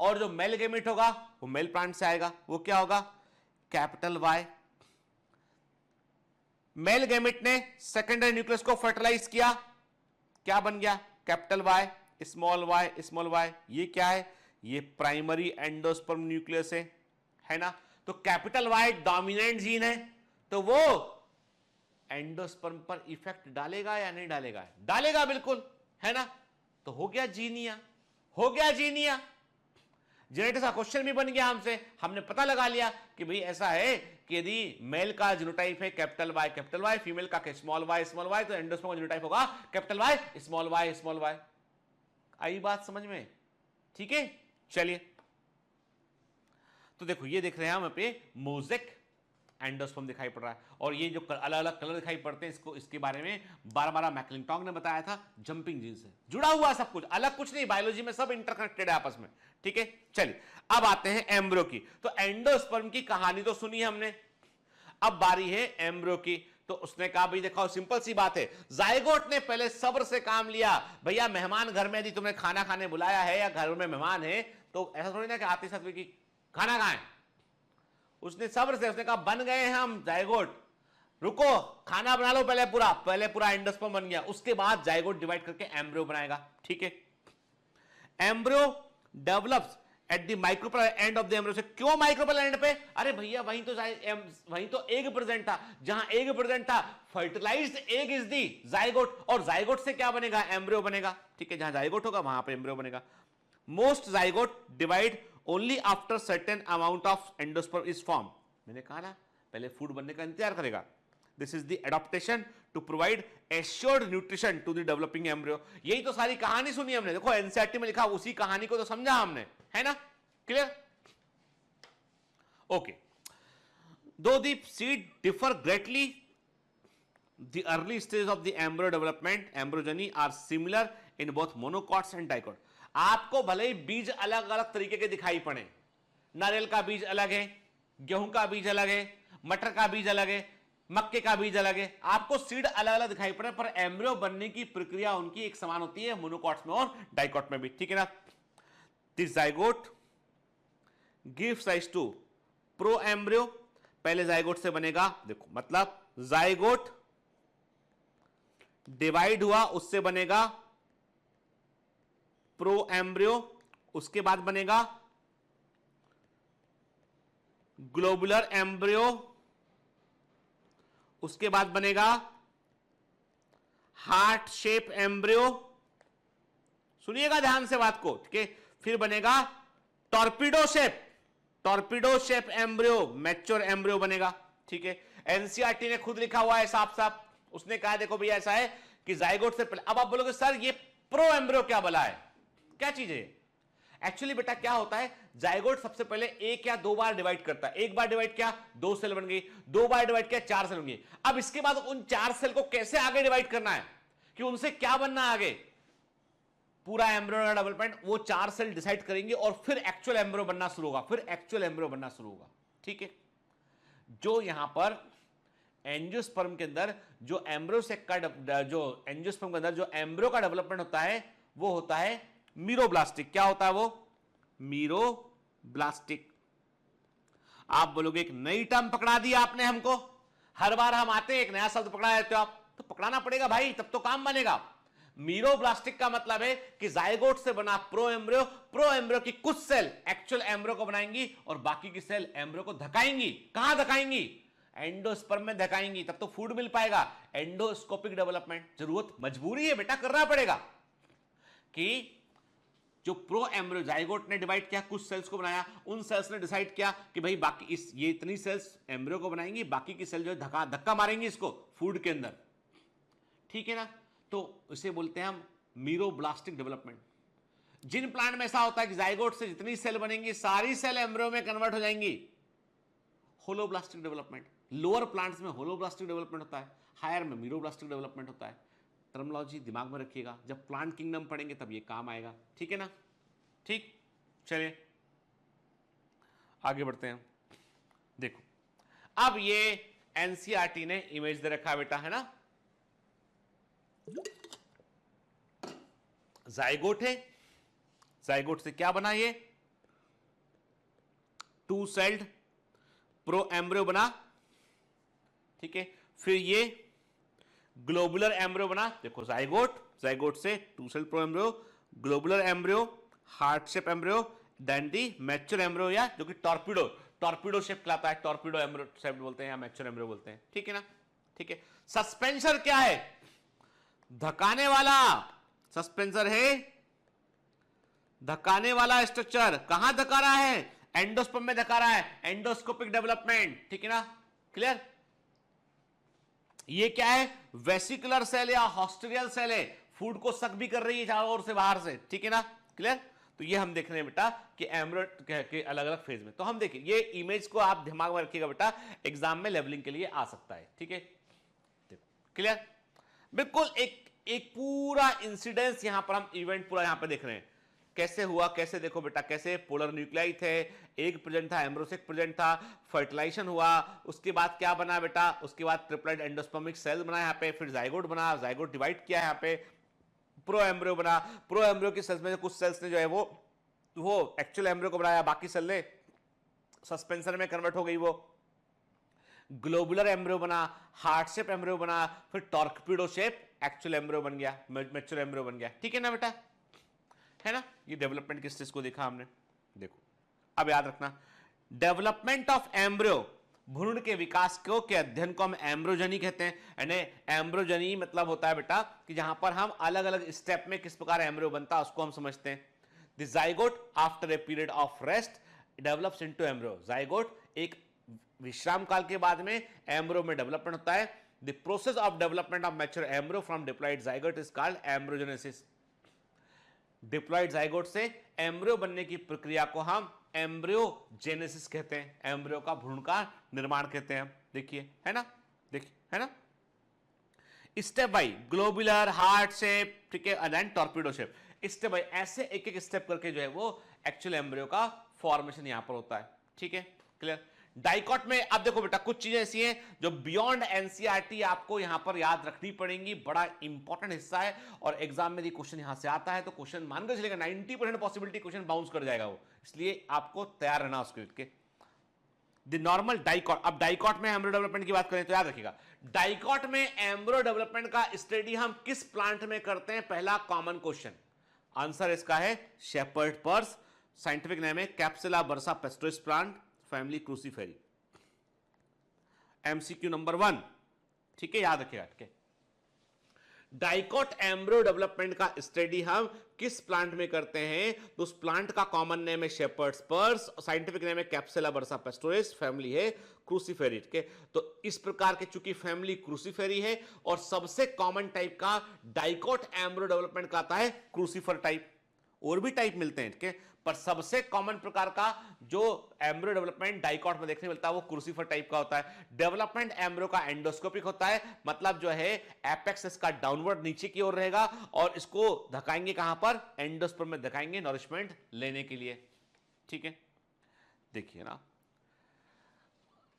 और जो मेल गैमेट होगा वो मेल प्लांट से आएगा, वो क्या होगा? Capital Y. मेल गैमेट ने सेकेंडरी न्यूक्लियस को फर्टिलाइज किया, क्या बन गया? Capital Y small Y. ये क्या है? ये प्राइमरी एंडोस्पर्म न्यूक्लियस है ना। तो कैपिटल वाई डोमिनेंट जीन है, तो वो एंडोस्पर्म पर इफेक्ट डालेगा या नहीं डालेगा? डालेगा बिल्कुल, है ना। तो हो गया जीनिया। जेनेटिक्स का क्वेश्चन भी बन गया हमसे, हमने पता लगा लिया कि भाई ऐसा है कि यदि मेल का जीनोटाइप है कैपिटल वाई, फीमेल का स्मॉल वाई, तो एंडोस्पर्म का जीनोटाइप होगा कैपिटल वाई स्मॉल वाई। आई बात समझ में? ठीक है, चलिए। तो देखो, ये देख रहे हैं हम पे मोज़ेक एंडोस्पर्म दिखाई पड़ रहा है, और ये जो अलग अलग कलर दिखाई पड़ते हैं, इसके बारे में बारबरा मैकलिंटॉक ने बताया था, जंपिंग जीन से जुड़ा हुआ सब कुछ, अलग कुछ नहीं, बायोलॉजी में सब इंटरकनेक्टेड है आपस में। ठीक है, चलिए अब आते हैं एम्ब्रियो की। तो एंडोस्पर्म की कहानी तो सुनी हमने, अब बारी है एम्ब्रियो की। तो उसने कहा भाई देखो, सिंपल सी बात है, जायगोट ने पहले सब्र से काम लिया। भैया मेहमान घर में यदि तुम्हें खाना खाने बुलाया है या घर में मेहमान है, तो ऐसा थोड़ी ना कि आते साथ की खाना खाएं। उसने सब्र से, उसने कहा बन गए हैं हम जायगोट, रुको खाना बना लो पहले पूरा एंडोस्पर्म बन गया, उसके बाद जायगोट डिवाइड करके एम्ब्रियो बनाएगा। ठीक है, embryo develops at the micropylar end of the embryo. से क्यों माइक्रोपल एंड पे? अरे भैया वहीं तो एग प्रेजेंट था, जहां एग प्रेजेंट था, fertilised egg is the zygote, और जायगोट से क्या बनेगा? एम्ब्रियो बनेगा। ठीक है, जहां जायगोट होगा वहां पे एम्ब्रियो बनेगा। Most zygote divide only after certain amount of endosperm is form. मैंने कहा ना, पहले फूड बनने का इंतजार करेगा। This is the adaptation to provide assured nutrition to the developing embryo. यही तो सारी कहानी सुनी हमने, देखो एनसीईआरटी में लिखा, उसी कहानी को तो समझा हमने, है ना। Clear? Okay. Though the seed differ greatly, the early stage of the embryo development embryogeny are similar in both monocots and dicot. आपको भले ही बीज अलग अलग तरीके के दिखाई पड़े, नारियल का बीज अलग है, गेहूं का बीज अलग है, मटर का बीज अलग है, मक्के का बीज अलग है, आपको सीड अलग अलग दिखाई पड़े, पर एम्ब्रियो बनने की प्रक्रिया उनकी एक समान होती है, मोनोकॉट्स में और डाइकॉट में भी। ठीक है ना। This zygote gives rise to pro embryo, पहले जाइगोट से बनेगा, देखो मतलब जाइगोट डिवाइड हुआ, उससे बनेगा प्रो एम्ब्रियो, उसके बाद बनेगा ग्लोबुलर एम्ब्रियो, उसके बाद बनेगा हार्ट शेप एम्ब्रियो। सुनिएगा ध्यान से बात को, ठीक है। फिर बनेगा torpedo shape embryo, mature embryo बनेगा। ठीक है, एनसीईआरटी ने खुद लिखा हुआ है साफ साफ, उसने कहा देखो भैया ऐसा है कि जाइगोट से पहले। अब आप बोलोगे सर ये प्रो एम्ब्रियो क्या बला है, क्या चीज है? एक्चुअली बेटा क्या होता है, जाइगोट सबसे पहले एक या दो बार डिवाइड करता है। एक बार डिवाइड किया 2 सेल बन गई, 2 बार डिवाइड किया 4 सेल बन गई। अब इसके बाद उन 4 सेल को कैसे आगे डिवाइड करना है, कि उनसे क्या बनना आगे, पूरा एम्ब्रियो का डेवलपमेंट वो 4 सेल डिसाइड करेंगे और फिर एक्चुअल एम्ब्रियो बनना शुरू होगा। ठीक है, जो यहां पर एंजियोस्पर्म के अंदर जो एम्ब्रियो का डेवलपमेंट होता है वो होता है मीरोब्लास्टिक। क्या होता है वो? मीरोब्लास्टिक। आप बोलोगे एक नई टर्म पकड़ा दी आपने हमको, हर बार हम आते हैं एक नया शब्द पकड़ा देते हो आप, तो पकड़ाना पड़ेगा भाई, तब तो काम बनेगा। मीरोब्लास्टिक का मतलब है कि जाइगोट से बना प्रो एम्ब्रियो की कुछ सेल एक्चुअल एम्ब्रियो को बनाएंगी और बाकी की सेल एम्ब्रियो को धकाएंगी। कहां धकाएंगी? एंडोस्पर्म में धकाएंगी, तब तो फूड मिल पाएगा। एंडोस्कोपिक डेवलपमेंट, जरूरत मजबूरी है बेटा, करना पड़ेगा। कि जो प्रो एम्ब्रियो जाइगोट ने डिवाइड किया, कुछ सेल्स को बनाया, उन सेल्स ने डिसाइड किया कि भाई बाकी ये इतनी सेल्स एम्ब्रियो को बनाएंगी, बाकी की सेल जो है धक्का मारेंगी इसको फूड के अंदर। ठीक है ना, तो इसे बोलते हैं हम मीरोब्लास्टिक डेवलपमेंट। जिन प्लांट में ऐसा होता है कि जाइगोट से जितनी सेल बनेंगी सारी सेल एम्ब्रियो में कन्वर्ट हो जाएंगी, होलोब्लास्टिक डेवलपमेंट। लोअर प्लांट्स में होलोब्लास्टिक डेवलपमेंट होता है, हायर में मीरोब्लास्टिक डेवलपमेंट होता है। टर्मिनोलॉजी दिमाग में रखिएगा, जब प्लांट किंगडम पढ़ेंगे तब ये काम आएगा। ठीक है ना? ठीक, चलिए आगे बढ़ते हैं। देखो अब ये एनसीईआरटी ने इमेज दे रखा है बेटा, है ना? जाइगोट है, जाइगोट से क्या बना ये? 2 सेल्ड प्रो एम्ब्रियो बना। ठीक है, फिर ये ग्लोबुलर एम्ब्रियो बना। देखो जाइगोट से 2 cell pro embryo, globular embryo, heart shape embryo, then the mature embryo, या जो कि टॉर्पीडो शेप कहलाता है, टॉर्पीडो एम्ब्रियो शेप बोलते हैं या मैच्योर एम्ब्रियो बोलते हैं। ठीक है ना? ठीक है, सस्पेंसर क्या है? धकाने वाला सस्पेंसर है, धकाने वाला स्ट्रक्चर। कहां धका रहा है? एंडोस्पर्म में धका रहा है, एंडोस्कोपिक डेवलपमेंट। ठीक है ना? क्लियर? ये क्या है? वेसिकुलर सेल या हॉस्टेरियल सेल है, फूड को सक भी कर रही है चारों ओर से बाहर से। ठीक है ना? क्लियर? तो ये हम देख रहे हैं बेटा कि एम्ब्रियो के अलग अलग फेज में। तो हम देखिए ये इमेज को आप दिमाग में रखिएगा बेटा, एग्जाम में लेवलिंग के लिए आ सकता है। ठीक है, क्लियर? बिल्कुल एक पूरा इंसिडेंस यहां पर हम इवेंट पूरा यहां पर देख रहे हैं, कैसे हुआ, कैसे देखो बेटा, कैसे पोलर न्यूक्लियाई थे, एक प्रेजेंट था, एम्ब्रोसिक प्रेजेंट था, फर्टिलाइजेशन हुआ, उसके बाद क्या बना बेटा, उसके बाद ट्रिपलेट एंडोस्पर्मिक सेल बना यहाँ पे, फिर जाइगोट बना, जाइगोट डिवाइड किया यहाँ पे, प्रो एम्ब्रियो बना, प्रो एम्ब्रियो की सेल्स में कुछ सेल्स ने जो है वो एक्चुअल एम्ब्रियो को बनाया, बाकी सेल ने सस्पेंसर में कन्वर्ट हो गई, वो ग्लोबुलर एम्ब्रियो बना, हार्ट शेप एम्ब्रियो बना, फिर टॉर्पीडो शेप एक्चुअल एम्ब्रियो बन गया, मैच्योर एम्ब्रियो बन गया। ठीक है ना बेटा, है ना? ये डेवलपमेंट के स्टेज को देखा हमने। देखो अब याद रखना, डेवलपमेंट ऑफ एम्ब्रियो, भ्रूण के विकास के अध्ययन को हम एम्ब्रोजनी कहते हैं। यानी एम्ब्रोजनी मतलब होता है बेटा कि जहां पर हम अलग अलग स्टेप में किस प्रकार एम्ब्रियो बनता है उसको हम समझते हैं। The zygote after a period of rest develops into embryo. Zygote एक विश्राम काल के बाद में एम्ब्रियो में डेवलपमेंट होता है। The process of development of mature embryo from diploid zygote is called embryogenesis. Diploid zygote से एम्ब्रियो बनने की प्रक्रिया को हम एम्ब्रियोजेनेसिस कहते हैं, एम्ब्रियो का भ्रूण का निर्माण कहते हैं। देखिए, है ना? देखिए, है ना? Step by globular, heart shape, ठीक है, and torpedo shape, step by ऐसे एक एक स्टेप करके जो है वो एक्चुअल एम्ब्रियो का फॉर्मेशन यहां पर होता है। ठीक है, क्लियर? डाइकॉट में अब देखो बेटा कुछ चीजें ऐसी हैं जो बियॉन्ड एनसीईआरटी आपको यहां पर याद रखनी पड़ेंगी, बड़ा इंपॉर्टेंट हिस्सा है और एग्जाम में यदि क्वेश्चन यहां से आता है तो क्वेश्चन मानकर चलेगा 90% पॉसिबिलिटी क्वेश्चन बाउंस कर जाएगा वो, इसलिए आपको तैयार रहना उसके लिए। द नॉर्मल डाइकॉट, अब डाइकॉट में एम्ब्रियो डेवलपमेंट की बात करें तो याद रखिएगा, डाइकॉट में एम्ब्रियो डेवलपमेंट का स्टडी हम किस प्लांट में करते हैं? पहला कॉमन क्वेश्चन, आंसर इसका है शेपर्ड पर्स, साइंटिफिक नेम है कैप्सुला बर्सा पेस्टोरिस प्लांट, फैमिली क्रूसीफेरी। एमसीक्यू नंबर 1, ठीक है, याद रखिएगा। ठीक है, डाइकोट एम्ब्रियो डेवलपमेंट का स्टडी हम किस प्लांट में करते हैं? तो उस प्लांट का कॉमन नेम है शेपर्ड्स पर्स, साइंटिफिक नेम है कैप्सुला बर्सा पेस्टोरिस, फैमिली है क्रूसीफेरी के। तो इस प्रकार के चूंकि फैमिली क्रूसीफेरी है और सबसे कॉमन टाइप का डाइकोट एम्ब्रियो डेवलपमेंट का आता है क्रूसीफर टाइप। और भी टाइप मिलते हैं, ठीक है, पर सबसे कॉमन प्रकार का जो एम्ब्रियो डेवलपमेंट डाइकोट में देखने मिलता है वो क्रूसीफर टाइप का होता है। डेवलपमेंट एम्ब्रियो का एंडोस्कोपिक होता है, मतलब जो है एपेक्स इसका डाउनवर्ड नीचे की ओर रहेगा और इसको धकाएंगे कहां पर? एंडोस्पर्म में धकाएंगे नरिशमेंट लेने के लिए, ठीक है। देखिए ना,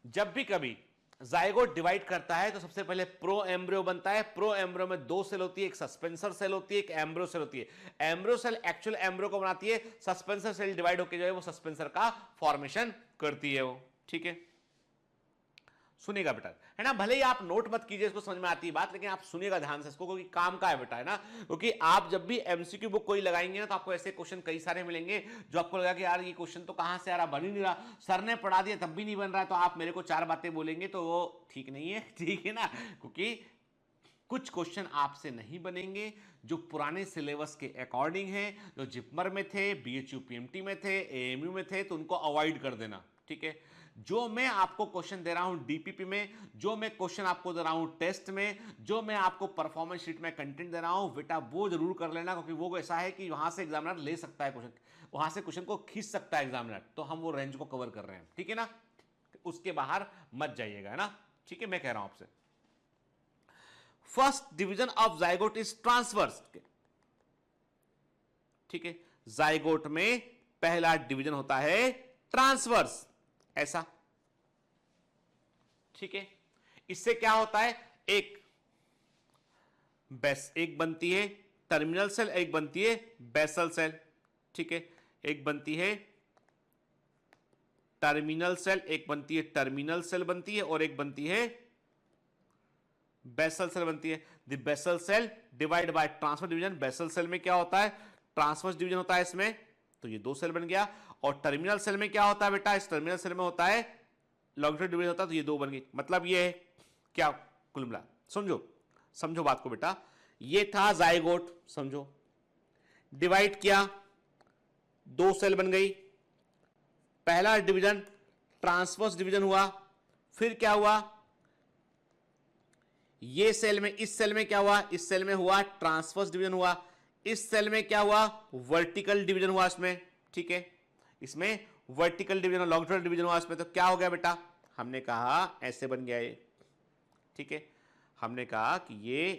जब भी कभी जाइगोट डिवाइड करता है तो सबसे पहले प्रो एम्ब्रियो बनता है। प्रो एम्ब्रियो में दो सेल होती है, एक सस्पेंसर सेल होती है, एक एम्ब्रियो सेल होती है। एम्ब्रियो सेल एक्चुअल एम्ब्रियो को बनाती है, सस्पेंसर सेल डिवाइड होकर जो है वो सस्पेंसर का फॉर्मेशन करती है वो, ठीक है। सुनिएगा बेटा, है ना, भले ही आप नोट मत कीजिए, इसको समझ में आती है बात, लेकिन आप सुनिएगा ध्यान से इसको, क्योंकि काम का है बेटा, है ना। क्योंकि आप जब भी एमसीक्यू बुक कोई लगाएंगे ना तो आपको ऐसे क्वेश्चन कई सारे मिलेंगे जो आपको लगा कि यार ये क्वेश्चन तो कहां से आ रहा, बन ही नहीं रहा, सर ने पढ़ा दिया तब भी नहीं बन रहा है, तो आप मेरे को चार बातें बोलेंगे तो वो ठीक नहीं है, ठीक है ना। क्योंकि कुछ क्वेश्चन आपसे नहीं बनेंगे जो पुराने सिलेबस के अकॉर्डिंग है, जो जिपमर में थे, बीएचयू पीएमटी में थे, एएमयू में थे, तो उनको अवॉइड कर देना, ठीक है। जो मैं आपको क्वेश्चन दे रहा हूं डीपीपी में, जो मैं क्वेश्चन आपको दे रहा हूं टेस्ट में, जो मैं आपको परफॉर्मेंस शीट में कंटेंट दे रहा हूं, बेटा वो जरूर कर लेना, क्योंकि वो ऐसा है कि वहां से एग्जामिनर ले सकता है क्वेश्चन, वहां से क्वेश्चन को खींच सकता है एग्जामिनर, तो हम वो रेंज को कवर कर रहे हैं, ठीक है ना। उसके बाहर मत जाइएगा, है ना, ठीक है। मैं कह रहा हूं आपसे first division of zygote is transverse, ठीक है। जाइगोट में पहला डिवीजन होता है ट्रांसवर्स, ऐसा, ठीक है। इससे क्या होता है, एक बनती है टर्मिनल सेल, एक बनती है बेसल सेल, ठीक है। एक बनती है टर्मिनल सेल, एक बनती है टर्मिनल सेल बनती है, और एक बनती है बेसल सेल बनती है। The basal cell divide by transverse division. Basal cell में क्या होता है, ट्रांसवर्स डिवीजन होता है इसमें, तो ये दो सेल बन गया। और टर्मिनल सेल में क्या होता है बेटा, इस टर्मिनल सेल में होता है लॉन्गिट्यूड डिवीजन होता है, तो ये दो बन गई। मतलब ये है क्या, कुल मिला, समझो बात को बेटा। ये था जाइगोट, समझो, डिवाइड किया, दो सेल बन गई, पहला डिवीजन ट्रांसवर्स डिवीजन हुआ, फिर क्या हुआ, ये सेल में, इस सेल में क्या हुआ, इस सेल में हुआ ट्रांसवर्स डिवीजन हुआ, इस सेल में क्या हुआ, वर्टिकल डिवीजन हुआ इसमें, ठीक है। इसमें वर्टिकल डिवीजन और लॉन्गिट्यूडल डिवीजन हुआ इसमें, तो क्या हो गया बेटा, हमने कहा ऐसे बन गया ये, ठीक है। हमने कहा कि ये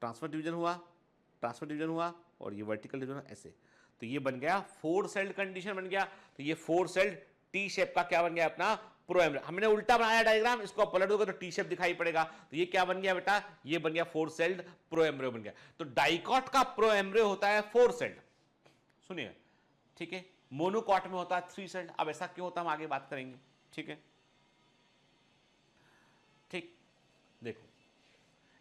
ट्रांसफर डिवीजन हुआ और ये वर्टिकल डिवीजन ऐसे, तो ये बन गया फोर सेल्ड कंडीशन बन गया। तो ये फोर सेल्ड टी शेप का क्या बन गया अपना प्रो एम्ब्रियो। हमने उल्टा बनाया डायग्राम, इसको पलट दोगे तो टी शेप दिखाई पड़ेगा, तो ये क्या बन गया बेटा, ये बन गया फोर सेल्ड प्रो एम्ब्रियो बन गया। तो डाइकॉट का प्रो एम्ब्रियो होता है फोर सेल्ड, सुनिए, ठीक है। मोनोकॉट में होता है थ्री सेल्ड। अब ऐसा क्यों होता है हम आगे बात करेंगे, ठीक है। ठीक, देखो,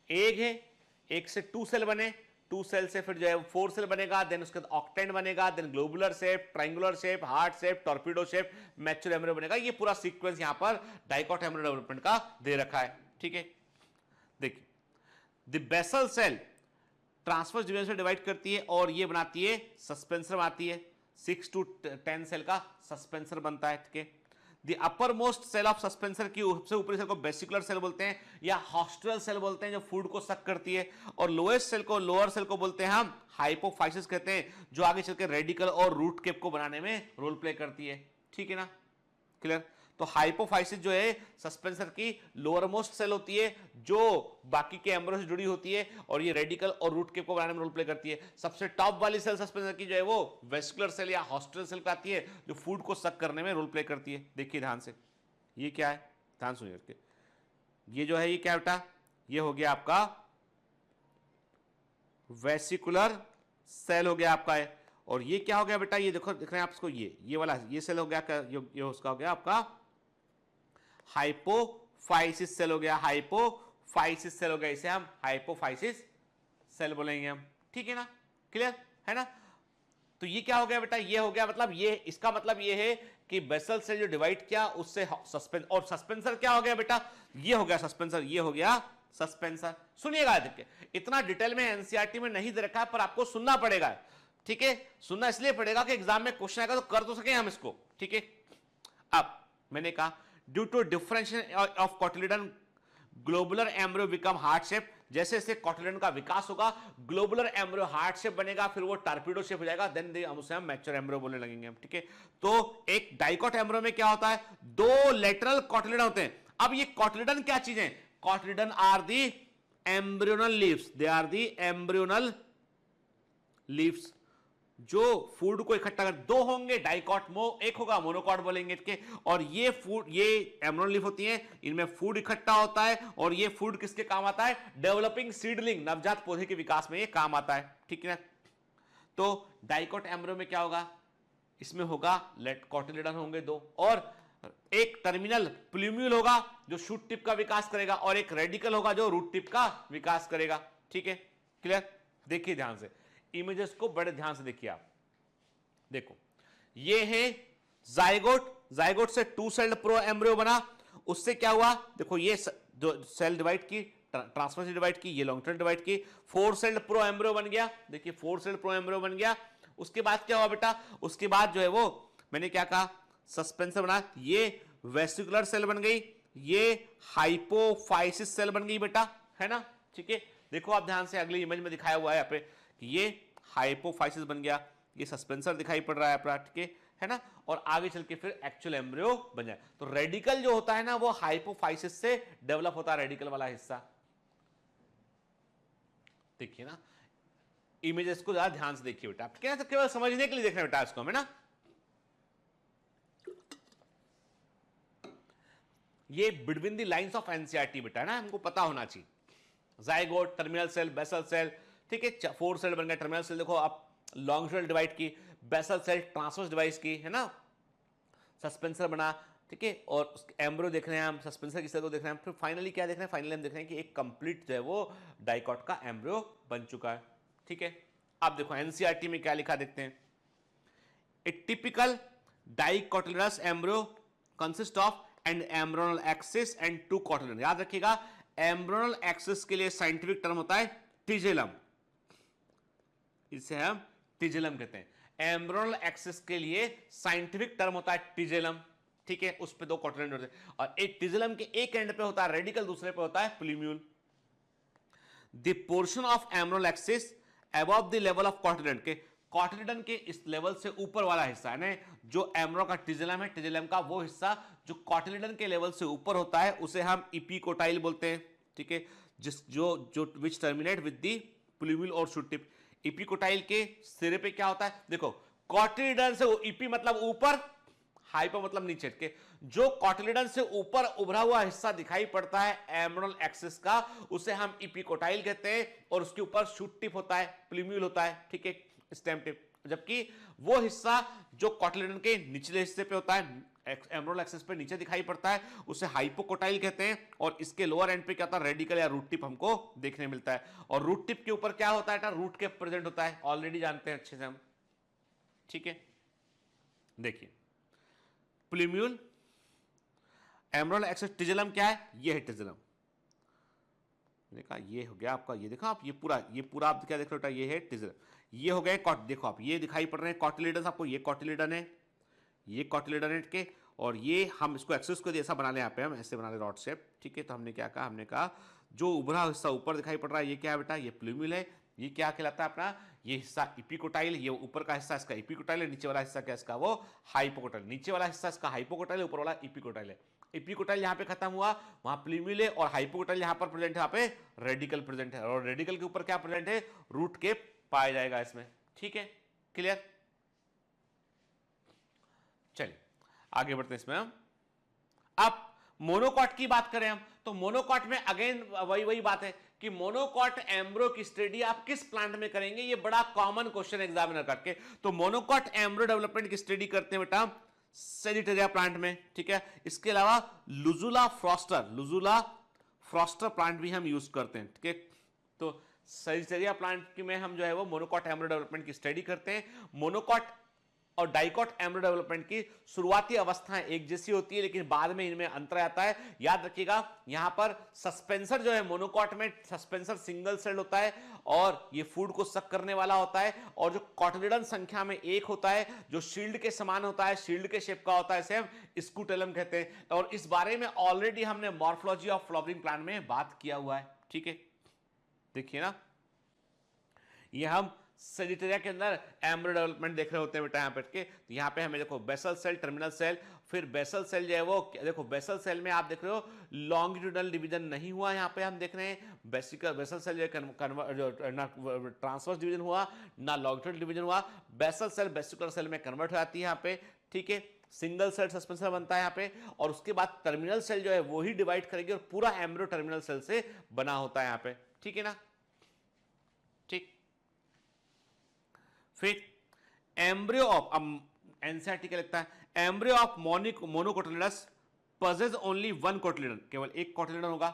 एक है, एक से टू सेल बने, टू सेल से फिर जो है फोर सेल बनेगा, देन उसके बाद ऑक्टेंट बनेगा, then globular shape, triangular shape, heart shape, torpedo shape, mature embryo बनेगा। ये पूरा सीक्वेंस यहां पर डाइकॉट एम्ब्रियो डेवलपमेंट का दे रखा है, ठीक है। देखिए, the basal cell transverse division से डिवाइड करती है और ये बनाती है सस्पेंसर बनाती है, 6 to 10 सेल का सस्पेंसर बनता है, ठीक है। The upper most cell of suspensor की सबसे ऊपरी सेल को वेसिकुलर सेल बोलते हैं या हॉस्टरल सेल बोलते हैं, जो फूड को सक करती है। और लोएस्ट सेल को, लोअर सेल को बोलते हैं हम हाइपोफाइसिस कहते हैं, जो आगे चल के रेडिकल और रूट केप को बनाने में रोल प्ले करती है, ठीक है ना, क्लियर। तो हाइपोफाइसिस जो है सस्पेंसर की लोअर मोस्ट सेल होती है, जो बाकी के एम्ब्रियो से जुड़ी होती है, और ये रेडिकल और रूट केप को बनाने में रोल प्ले करती है। सबसे टॉप वाली सेल सस्पेंसर की जो है वो वेस्कुलर सेल या हॉस्टरल सेल कहती है, जो फूड को सक करने में रोल प्ले करती है। देखिए ध्यान से, ये क्या है, ध्यान सुनिए उसके, ये जो है ये क्या बेटा, ये हो गया आपका वेसिकुलर सेल हो गया आपका है। और ये क्या हो गया बेटा, ये देखो, दिख रहे हैं आप इसको, ये वाला ये सेल हो गया, ये उसका हो गया आपका हाइपोफाइसिस सेल हो गया, हाइपोफाइसिस सेल हो गया, इसे हम हाइपोफाइसिस सेल बोलेंगे हम, ठीक है ना, क्लियर है ना। तो ये क्या हो गया बेटा, ये हो गया, मतलब ये, इसका मतलब ये है कि बेसल सेल जो डिवाइड किया उससे सस्पेंस, और सस्पेंसर क्या हो गया बेटा, ये हो गया सस्पेंसर, ये हो गया सस्पेंसर। सुनिएगा, देखिए इतना डिटेल में एनसीईआरटी में नहीं दे रखा है, पर आपको सुनना पड़ेगा, ठीक है। सुनना इसलिए पड़ेगा कि एग्जाम में क्वेश्चन आएगा तो कर तो सके हम इसको, ठीक है। अब मैंने कहा due to differentiation of cotyledon globular embryo become heart shape. जैसे जैसे कोटिलिडन का विकास होगा ग्लोबुलर एम्ब्रियो हार्ट शेप बनेगा, फिर वो टारपीडो शेप हो जाएगा, देन हम उसे मैच्योर एम्ब्रियो बोलने लगेंगे, ठीक है। तो एक डाइकोट एम्ब्रियो में क्या होता है, दो लेटरल कोटिलिडन होते हैं। अब ये कोटिलिडन क्या चीज है, cotyledon are the embryonal leaves, they are the embryonal leaves जो फूड को इकट्ठा कर, दो होंगे डाइकॉट, एक होगा मोनोकॉट बोलेंगे इसके। और ये फूड, ये एम्ब्रियोनल लीफ होती है, इनमें फूड इकट्ठा होता है, और ये फूड किसके काम आता है, डेवलपिंग सीडलिंग, नवजात पौधे के विकास में ये काम आता है, ठीक है। तो डाइकॉट एम्ब्रियो में क्या होगा, इसमें होगा कोटिलिडन होंगे दो, और एक टर्मिनल प्लूम्यूल होगा जो शूट टिप का विकास करेगा, और एक रेडिकल होगा जो रूट टिप का विकास करेगा, ठीक है। क्लियर, देखिए ध्यान से इमेजेस को बड़े ध्यान से देखिए आप। देखो ये है जाइगोट, जाइगोट से टू सेल्ड प्रो एम्ब्रियो बना, उससे क्या हुआ, देखो ये जो सेल डिवाइड की, ट्रांसफर डिवाइड की, ये लॉन्ग टर्म डिवाइड की, फोर सेल्ड प्रो एम्ब्रियो बन गया। देखिए फोर सेल्ड प्रो एम्ब्रियो बन गया। उसके बाद क्या हुआ बेटा, उसके बाद जो है वो मैंने क्या कहा, सस्पेंसर बना, ये वेसिकुलर सेल बन गई, ये हाइपोफाइसिस सेल बन गई बेटा, है ना, ठीक है। देखो आप ध्यान से, अगली इमेज में दिखाया हुआ है यहाँ पे कि ये हाइपोफाइसिस बन गया, ये सस्पेंसर दिखाई पड़ रहा है अपना, ठीक है ना। और आगे चल के फिर एक्चुअल एम्ब्रियो बन जाए। तो रेडिकल जो होता है ना वो हाइपोफाइसिस से डेवलप होता है, रेडिकल वाला हिस्सा। देखिए ना इमेजेस को ज्यादा ध्यान से देखिए बेटा, क्या केवल समझने के लिए देखना बेटा इसको, हमें ना। ये between the lines of NCERT बेटा है ना, हमको पता होना चाहिए। Zygote, terminal cell, basal cell, ठीक है, फोर सेल बन गया। टर्मिनल सेल देखो आप लॉन्ग सेल डिवाइड की, बेसल सेल ट्रांसवर्स डिवाइस की, है ना, सस्पेंसर बना, ठीक है। और एम्ब्रियो देख रहे हैं हम, सस्पेंसर किस तरह को देख रहे हैं, फिर फाइनली क्या देख रहे हैं, फाइनली हम देख रहे हैं कि एक कंप्लीट जो है वो डाइकॉट का एम्ब्रियो बन चुका है, ठीक है। अब देखो एनसीईआरटी में क्या लिखा देखते हैं, a typical dicotyledonous embryo consist of and embryonal axis and two cotyledon. याद रखिएगा एम्ब्रियोनल एक्सिस के लिए साइंटिफिक टर्म होता है टिजेलम, इसे हम टिजेलम कहते हैं। एम्ब्रियोनल एक्सिस के लिए साइंटिफिक टर्म होता है टिजेलम, ठीक है। उस पे दो कोटिलिडन होते हैं, और एक टिजेलम के एक एंड पे होता है रेडिकल, दूसरे पे होता है plumule. The portion of embryonal axis above the level of cotyledon, के कोटिलिडन के इस लेवल से ऊपर वाला हिस्सा है ना, जो एम्ब्रियो का टिजेलम है, टिजेलम का वो हिस्सा जो कोटिलिडन के लेवल से ऊपर होता है उसे हम इपिकोटाइल बोलते हैं, ठीक है। जिस जो विच टर्मिनेट विद द प्लूम्यूल और शूट टिप। इपिकोटाइल के सिरे पे क्या होता है, देखो कोटिलिडन से इपी मतलब ऊपर, हाइपो मतलब नीचे के, जो कोटिलिडन से ऊपर उभरा हुआ हिस्सा दिखाई पड़ता है एम्ब्रियोनल एक्सिस का, उसे हम इपिकोटाइल कहते हैं, और उसके ऊपर शूट टिप होता है, प्लूम्यूल होता है, ठीक है, स्टेम टिप। जबकि वो हिस्सा जो कोटिलिडन के निचले हिस्से पे होता है, एम्ब्रियोनल एक्सिस पे नीचे दिखाई पड़ता है, उसे हाइपोकोटाइल कहते हैं। और इसके लोअर एंड पे क्या होता है, रेडिकल या रूट टिप हमको देखने मिलता है। और रूट टिप के ऊपर क्या होता है, रूट के प्रेजेंट होता है, ऑलरेडी जानते हैं अच्छे से हम, ठीक है। देखिए प्लूम्यूल, एम्ब्रियोनल एक्सिस, टिजेलम क्या है, ये है टिजेलम, देखा ये हो गया आपका, ये देखा आप, ये पूरा आप क्या देख रहे हो, ये है टिजेलम, ये हो गए देखो आप, ये दिखाई पड़ रहे हैं कोटिलिडन आपको, ये कोटिलिडन है, ये कोटिलिडन है के, और ये हम इसको एक्सिस को ऐसा बना ले, यहाँ पे हम ऐसे बना ले रॉड शेप, ठीक है। तो हमने क्या कहा, हमने कहा जो उभरा हिस्सा ऊपर दिखाई पड़ रहा है ये क्या है बेटा, ये प्लूम्यूल है। ये क्या कहलाता है अपना, ये हिस्सा इपिकोटाइल, ये ऊपर का हिस्सा इसका इपिकोटाइल है, नीचे वाला हिस्सा क्या इसका वो हाइपोकोटाइल, नीचे वाला हिस्सा इसका हाइपोकोटाइल है, ऊपर वाला इपिकोटाइल है। इपिकोटाइल यहाँ पे खत्म हुआ, वहां प्लूम्यूल है, और हाइपोकोटाइल यहाँ पर प्रेजेंट है, यहाँ पे रेडिकल प्रेजेंट है, और रेडिकल के ऊपर क्या प्रेजेंट है, रूट केप पाया जाएगा इसमें, ठीक है, क्लियर। चलिए आगे बढ़ते हैं इसमें हम। अब मोनोकॉट की बात करें हम, तो मोनोकॉट में अगेन वही बात है कि मोनोकॉट एम्ब्रियो की स्टडी आप किस प्लांट में करेंगे, ये बड़ा कॉमन क्वेश्चन एग्जामिनर करके। तो मोनोकॉट एम्ब्रियो डेवलपमेंट की स्टडी करते हैं बेटा सेजिटेरिया प्लांट में, ठीक है। इसके अलावा लुजुला फ्रॉस्टर प्लांट भी हम यूज करते हैं, ठीक है। तो सेजिटेरिया प्लांट में हम जो है वो मोनोकॉट एम्ब्रियो डेवलपमेंट की स्टडी करते हैं। मोनोकॉट और डाइकॉट एम्ब्रियो डेवलपमेंट की शुरुआती अवस्थाएं एक जैसी होती है, लेकिन बाद में इनमें अंतर आता है। याद रखिएगा, यहां पर सस्पेंसर जो है मोनोकॉट में सस्पेंसर सिंगल सेल होता है और ये फूड को सक करने वाला होता है, और जो कॉटिलिडन संख्या में एक होता है जो शील्ड के समान होता है, शील्ड के शेप का होता है, इसे हम स्कूटेलम कहते हैं। और इस बारे में ऑलरेडी हमने मॉर्फोलॉजी ऑफ फ्लावरिंग प्लांट में बात किया हुआ है। ठीक है, देखिए ना, ये हम सेजिटेरिया के अंदर एम्ब्रियो डेवलपमेंट देख रहे होते हैं बेटा। यहाँ पे के तो यहाँ पे हमें देखो बेसल सेल, टर्मिनल सेल, फिर बेसल सेल जो है वो देखो बेसल सेल में आप देख रहे हो लॉन्गिट्यूडनल डिवीजन नहीं हुआ, यहाँ पे हम देख रहे हैं बेसल सेल जो ट्रांसवर्स डिवीजन हुआ ना लॉन्गिट्यूडनल डिवीजन हुआ। बेसल सेल वेसिकुलर सेल में कन्वर्ट हो जाती है यहाँ पे। ठीक है, सिंगल सेल सस्पेंसर बनता है यहाँ पे, और उसके बाद टर्मिनल सेल जो है वो ही डिवाइड करेगी और पूरा एम्ब्रियो टर्मिनल सेल से बना होता है यहाँ पे। ठीक है ना, ठीक। फिर एम्ब्रियो ऑफ, एनसीईआरटी क्या लिखता है, embryo of monocotyledons possess only one cotyledon, केवल एक कोटिलिडन होगा।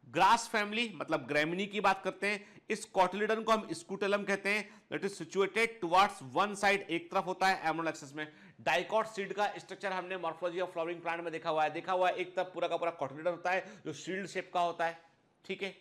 ग्रास फैमिली मतलब ग्रैमिनी की बात करते हैं, इस कोटिलिडन को हम स्कूटेलम कहते हैं, that is situated towards one side, एक तरफ होता है एम्ब्रियोनल एक्सिस में। डाइकॉट सीड का स्ट्रक्चर हमने मॉर्फोलॉजी ऑफ फ्लावरिंग प्लांट में देखा हुआ है, एक तरफ पूरा का पूरा कोटिलिडन होता है जो शील्ड शेप का होता है। ठीक है,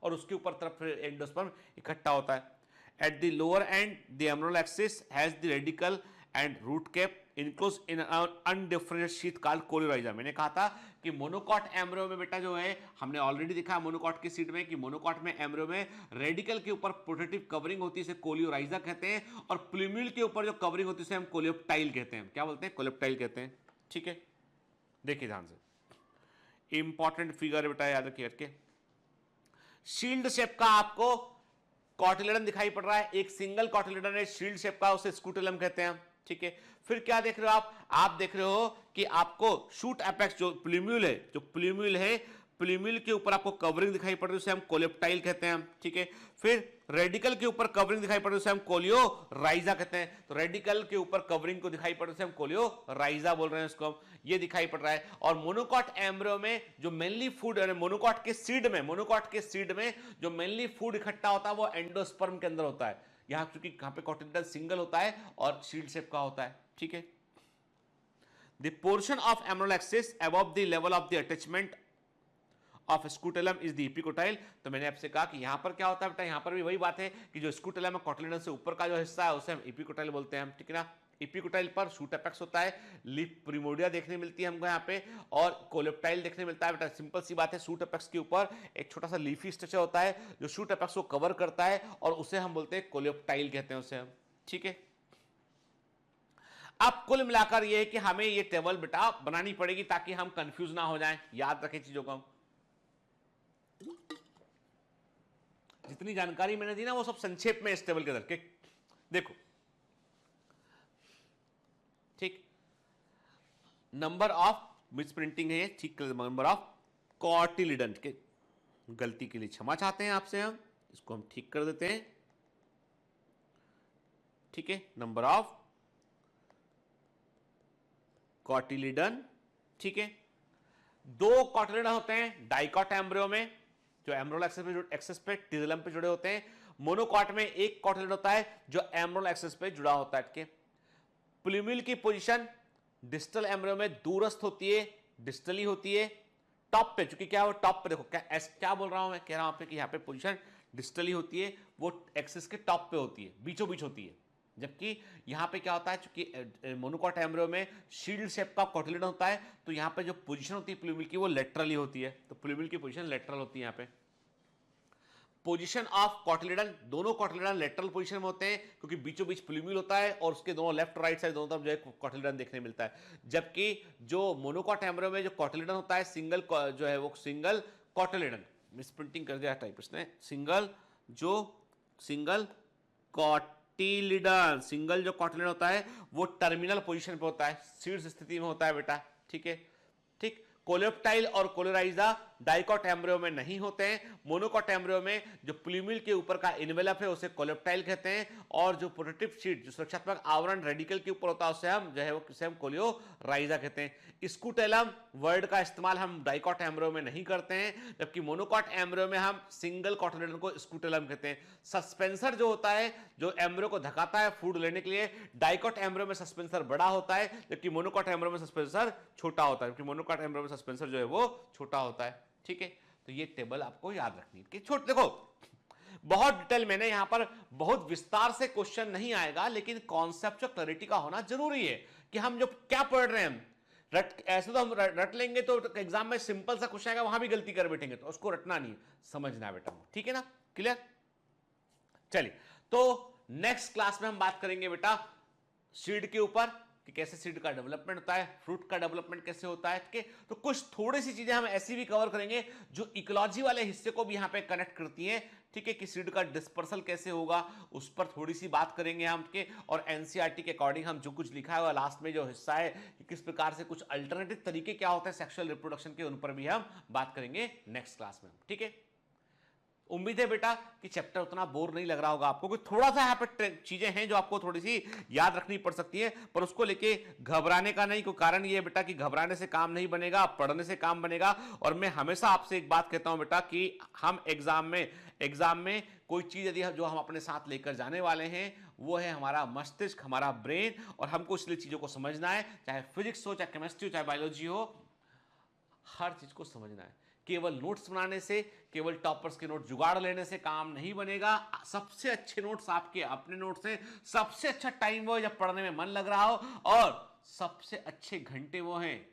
और उसके ऊपर तरफ फिर एंडोस्पर्म इकट्ठा होता है। At the lower end, the embryonal axis has the radical and root cap enclosed in an undifferentiated sheath called coleorhiza। मैंने कहा था कि मोनोकॉट एम्ब्रियो में बेटा जो है, हमने ऑलरेडी देखा मोनोकॉट की सीड में कि मोनोकॉट में एम्ब्रियो में रेडिकल के ऊपर प्रोटेक्टिव कवरिंग होती है, इसे कोलियोराइजा कहते हैं, और प्लूम्यूल के ऊपर जो कवरिंग होती है उसे हम कोलियोप्टाइल कहते हैं। क्या बोलते हैं? कोलियोप्टाइल कहते हैं। ठीक है, देखिए ध्यान से, इंपॉर्टेंट फिगर बेटा याद रखिए करके। शील्ड शेप का आपको कॉटिलिडन दिखाई पड़ रहा है, एक सिंगल कॉटिलिडन है शील्ड शेप का, उसे स्कूटेलम कहते हैं। ठीक है, फिर क्या देख रहे हो आप देख रहे हो कि आपको शूट एपेक्स जो प्लूम्यूल है, प्लूम्यूल के ऊपर आपको कवरिंग दिखाई पड़ रही है, उसे हम कोलियोप्टाइल कहते हैं। ठीक है, फिर रेडिकल के ऊपर कवरिंग दिखाई पड़ रही है, उसे हम कोलियोराइजा कहते हैं। तो रेडिकल के ऊपर कवरिंग को दिखाई पड़ रही है, उसे हम कोलियोराइजा बोल रहे हैं, उसको हम ये दिखाई पड़ रहा है। और मोनोकॉट एम्ब्रियो में जो मेनली फूड, मोनोकॉट के सीड में जो मेनली फूड इकट्ठा होता है वो एंडोस्पर्म के अंदर होता है। यहां क्योंकि यहां पे कॉटिलिडन सिंगल होता है और शील्ड शेप का होता है। ठीक है, the portion of embryonal axis above the level of the attachment of scutellum is the epicotyl. तो मैंने आपसे कहा कि यहां पर क्या होता है बेटा, यहां पर भी वही बात है कि जो स्कूटेलम है कॉटिलिडन से ऊपर का जो हिस्सा है उसे हम इपिकोटाइल बोलते हैं। ठीक है ना, इपिकोटाइल पर शूट एपेक्स होता है, लिप प्रिमोडिया देखने मिलती है हमको यहाँ पे, और कोलियोप्टाइल देखने मिलता है बेटा। सिंपल सी बात है, शूट एपेक्स के ऊपर एक छोटा सा लीफी स्ट्रक्चर होता है जो शूट एपेक्स को कवर करता है, और उसे हम बोलते हैं कोलियोप्टाइल कहते हैं उसे हम। ठीक है, अब कुल मिलाकर ये है कि हमें ये टेबल बेटा बनानी पड़ेगी ताकि हम कंफ्यूज ना हो जाएं, याद रखें चीजों को। जितनी जानकारी मैंने दी ना वो सब संक्षेप में इस टेबल के अंदर के देखो। ठीक, नंबर ऑफ मिस प्रिंटिंग है, ठीक, नंबर ऑफ कॉटिलिडन के गलती के लिए क्षमा चाहते हैं आपसे, हम इसको हम ठीक कर देते हैं। ठीक है, नंबर ऑफ कॉटिलिडन। ठीक है, दो कॉटिलिडन होते हैं डाइकॉट एम्ब्रियो में जो एम्ब्रियोनल एक्सिस पे टिजिलम पे जुड़े होते हैं। मोनोकॉट में एक कॉटिलिडन होता है जो एम्ब्रियोनल एक्सिस पे जुड़ा होता है। प्लूम्यूल की पोजीशन डिस्टल एम्ब्रियो में दूरस्थ होती है, डिस्टली होती है, टॉप पे, चूंकि क्या वो टॉप पे, देखो क्या बोल रहा हूं मैं, कह रहा हूं आपसे कि यहां पे पोजीशन डिस्टली होती है, वो एक्सिस के टॉप पे होती है, बीचों बीच होती है। जबकि यहां पे क्या होता है, चूंकि मोनोकॉट एम्ब्रियो में शील्ड शेप का कॉटिलिडन होता है, तो यहां पे जो पोजीशन होती है प्लूम्यूल की वो लेटरली होती है, तो प्लूम्यूल की पोजीशन लेटरल होती है। यहां पे पोजीशन ऑफ कॉटिलिडन, दोनों कॉटिलिडन लेटरल पोजीशन में होते हैं क्योंकि बीचों बीच प्लूम्यूल होता है और उसके दोनों लेफ्ट राइट साइड दोनों तरफ जो है कॉटिलिडन देखने मिलता है। जबकि जो मोनोकॉट एम्ब्रियो में जो कॉटिलिडन होता है सिंगल जो है वो सिंगल कॉटिलिडन, मिसप्रिंटिंग कर दिया टाइप इसने, सिंगल जो कॉटिलिडन होता है वो टर्मिनल पोजीशन पे होता है, शीर्ष स्थिति में होता है बेटा। ठीक है, ठीक, कोलियोप्टाइल और कोलियोराइजा डाइकॉट एम्ब्रियो में नहीं होते हैं। मोनोकॉट एम्ब्रियो में जो प्लूम्यूल के ऊपर का इन्वेलप है उसे कोलेप्टाइल कहते हैं, और जो प्रोटेक्टिव शीट जो सुरक्षात्मक आवरण रेडिकल के ऊपर होता है उसे हम जो है उसे हम कोलियोराइजा कहते हैं। स्कूटेलम वर्ड का इस्तेमाल हम डाइकॉट एम्ब्रियो में नहीं करते हैं, जबकि मोनोकॉट एम्ब्रियो में हम सिंगल कॉटिलेडन को स्कूटेलम कहते हैं। सस्पेंसर जो होता है जो एम्ब्रियो को धकाता है फूड लेने के लिए, डाइकॉट एम्ब्रियो में सस्पेंसर बड़ा होता है जबकि मोनोकॉट एम्ब्रियो में सस्पेंसर छोटा होता है, जबकि मोनोकॉट एम्ब्रियो में सस्पेंसर जो है वो छोटा होता है। ठीक है, तो ये टेबल आपको याद रखनी है कि छोटे देखो बहुत डिटेल मैंने यहां पर बहुत विस्तार से क्वेश्चन नहीं आएगा, लेकिन कॉन्सेप्चुअल क्लैरिटी का होना जरूरी है कि हम जो क्या पढ़ रहे हैं ऐसे तो हम रट लेंगे तो एग्जाम में सिंपल सा क्वेश्चन आएगा वहां भी गलती कर बैठेंगे, तो उसको रटना नहीं समझना है बेटा। ठीक है ना, क्लियर? चलिए, तो नेक्स्ट क्लास में हम बात करेंगे बेटा सीड के ऊपर कि कैसे सीड का डेवलपमेंट होता है, फ्रूट का डेवलपमेंट कैसे होता है। ठीक है, तो कुछ थोड़ी सी चीजें हम ऐसी भी कवर करेंगे जो इकोलॉजी वाले हिस्से को भी यहां पे कनेक्ट करती हैं। ठीक है, कि सीड का डिस्पर्सल कैसे होगा उस पर थोड़ी सी बात करेंगे हम के, और एनसीईआरटी के अकॉर्डिंग हम जो कुछ लिखा है लास्ट में जो हिस्सा है कि किस प्रकार से कुछ अल्टरनेटिव तरीके क्या होते हैं सेक्सुअल रिप्रोडक्शन के, उन पर भी हम बात करेंगे नेक्स्ट क्लास में। ठीक है, उम्मीद है बेटा कि चैप्टर उतना बोर नहीं लग रहा होगा आपको, क्योंकि थोड़ा सा यहाँ पे चीजें हैं जो आपको थोड़ी सी याद रखनी पड़ सकती है, पर उसको लेके घबराने का नहीं। कोई कारण ये है बेटा कि घबराने से काम नहीं बनेगा, पढ़ने से काम बनेगा। और मैं हमेशा आपसे एक बात कहता हूं बेटा कि हम एग्जाम में कोई चीज यदि जो हम अपने साथ लेकर जाने वाले हैं वो है हमारा मस्तिष्क, हमारा ब्रेन, और हमको इसलिए चीजों को समझना है, चाहे फिजिक्स हो, चाहे केमिस्ट्री हो, चाहे बायोलॉजी हो, हर चीज को समझना है। केवल नोट्स बनाने से, केवल टॉपर्स के नोट जुगाड़ लेने से काम नहीं बनेगा। सबसे अच्छे नोट्स आपके अपने नोट्स हैं, सबसे अच्छा टाइम वो है जब पढ़ने में मन लग रहा हो, और सबसे अच्छे घंटे वो हैं,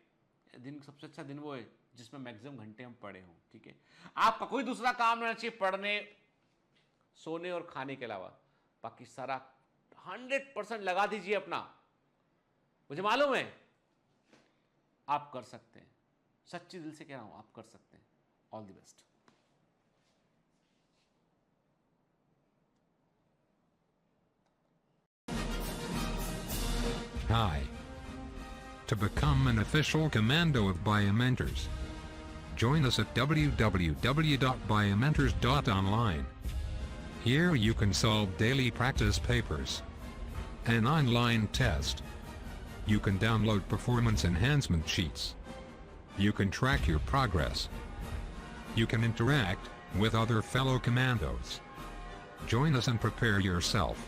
दिन सबसे अच्छा दिन वो है जिसमें मैक्सिमम घंटे हम पढ़े हों। ठीक है, आपका कोई दूसरा काम नहीं चाहिए पढ़ने, सोने और खाने के अलावा, बाकी सारा 100% लगा दीजिए अपना। मुझे मालूम है आप कर सकते हैं, सच्ची दिल से कह रहा हूं आप कर सकते हैं। All the best. Hi. To become an official commando of Biomentors, join us at www.biomentors.online. Here you can solve daily practice papers, an online test. You can download performance enhancement sheets. You can track your progress. You can interact with other fellow commandos. Join us and prepare yourself.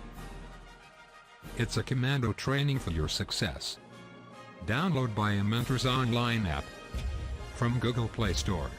It's a commando training for your success. Download Biomentors online app from Google Play Store.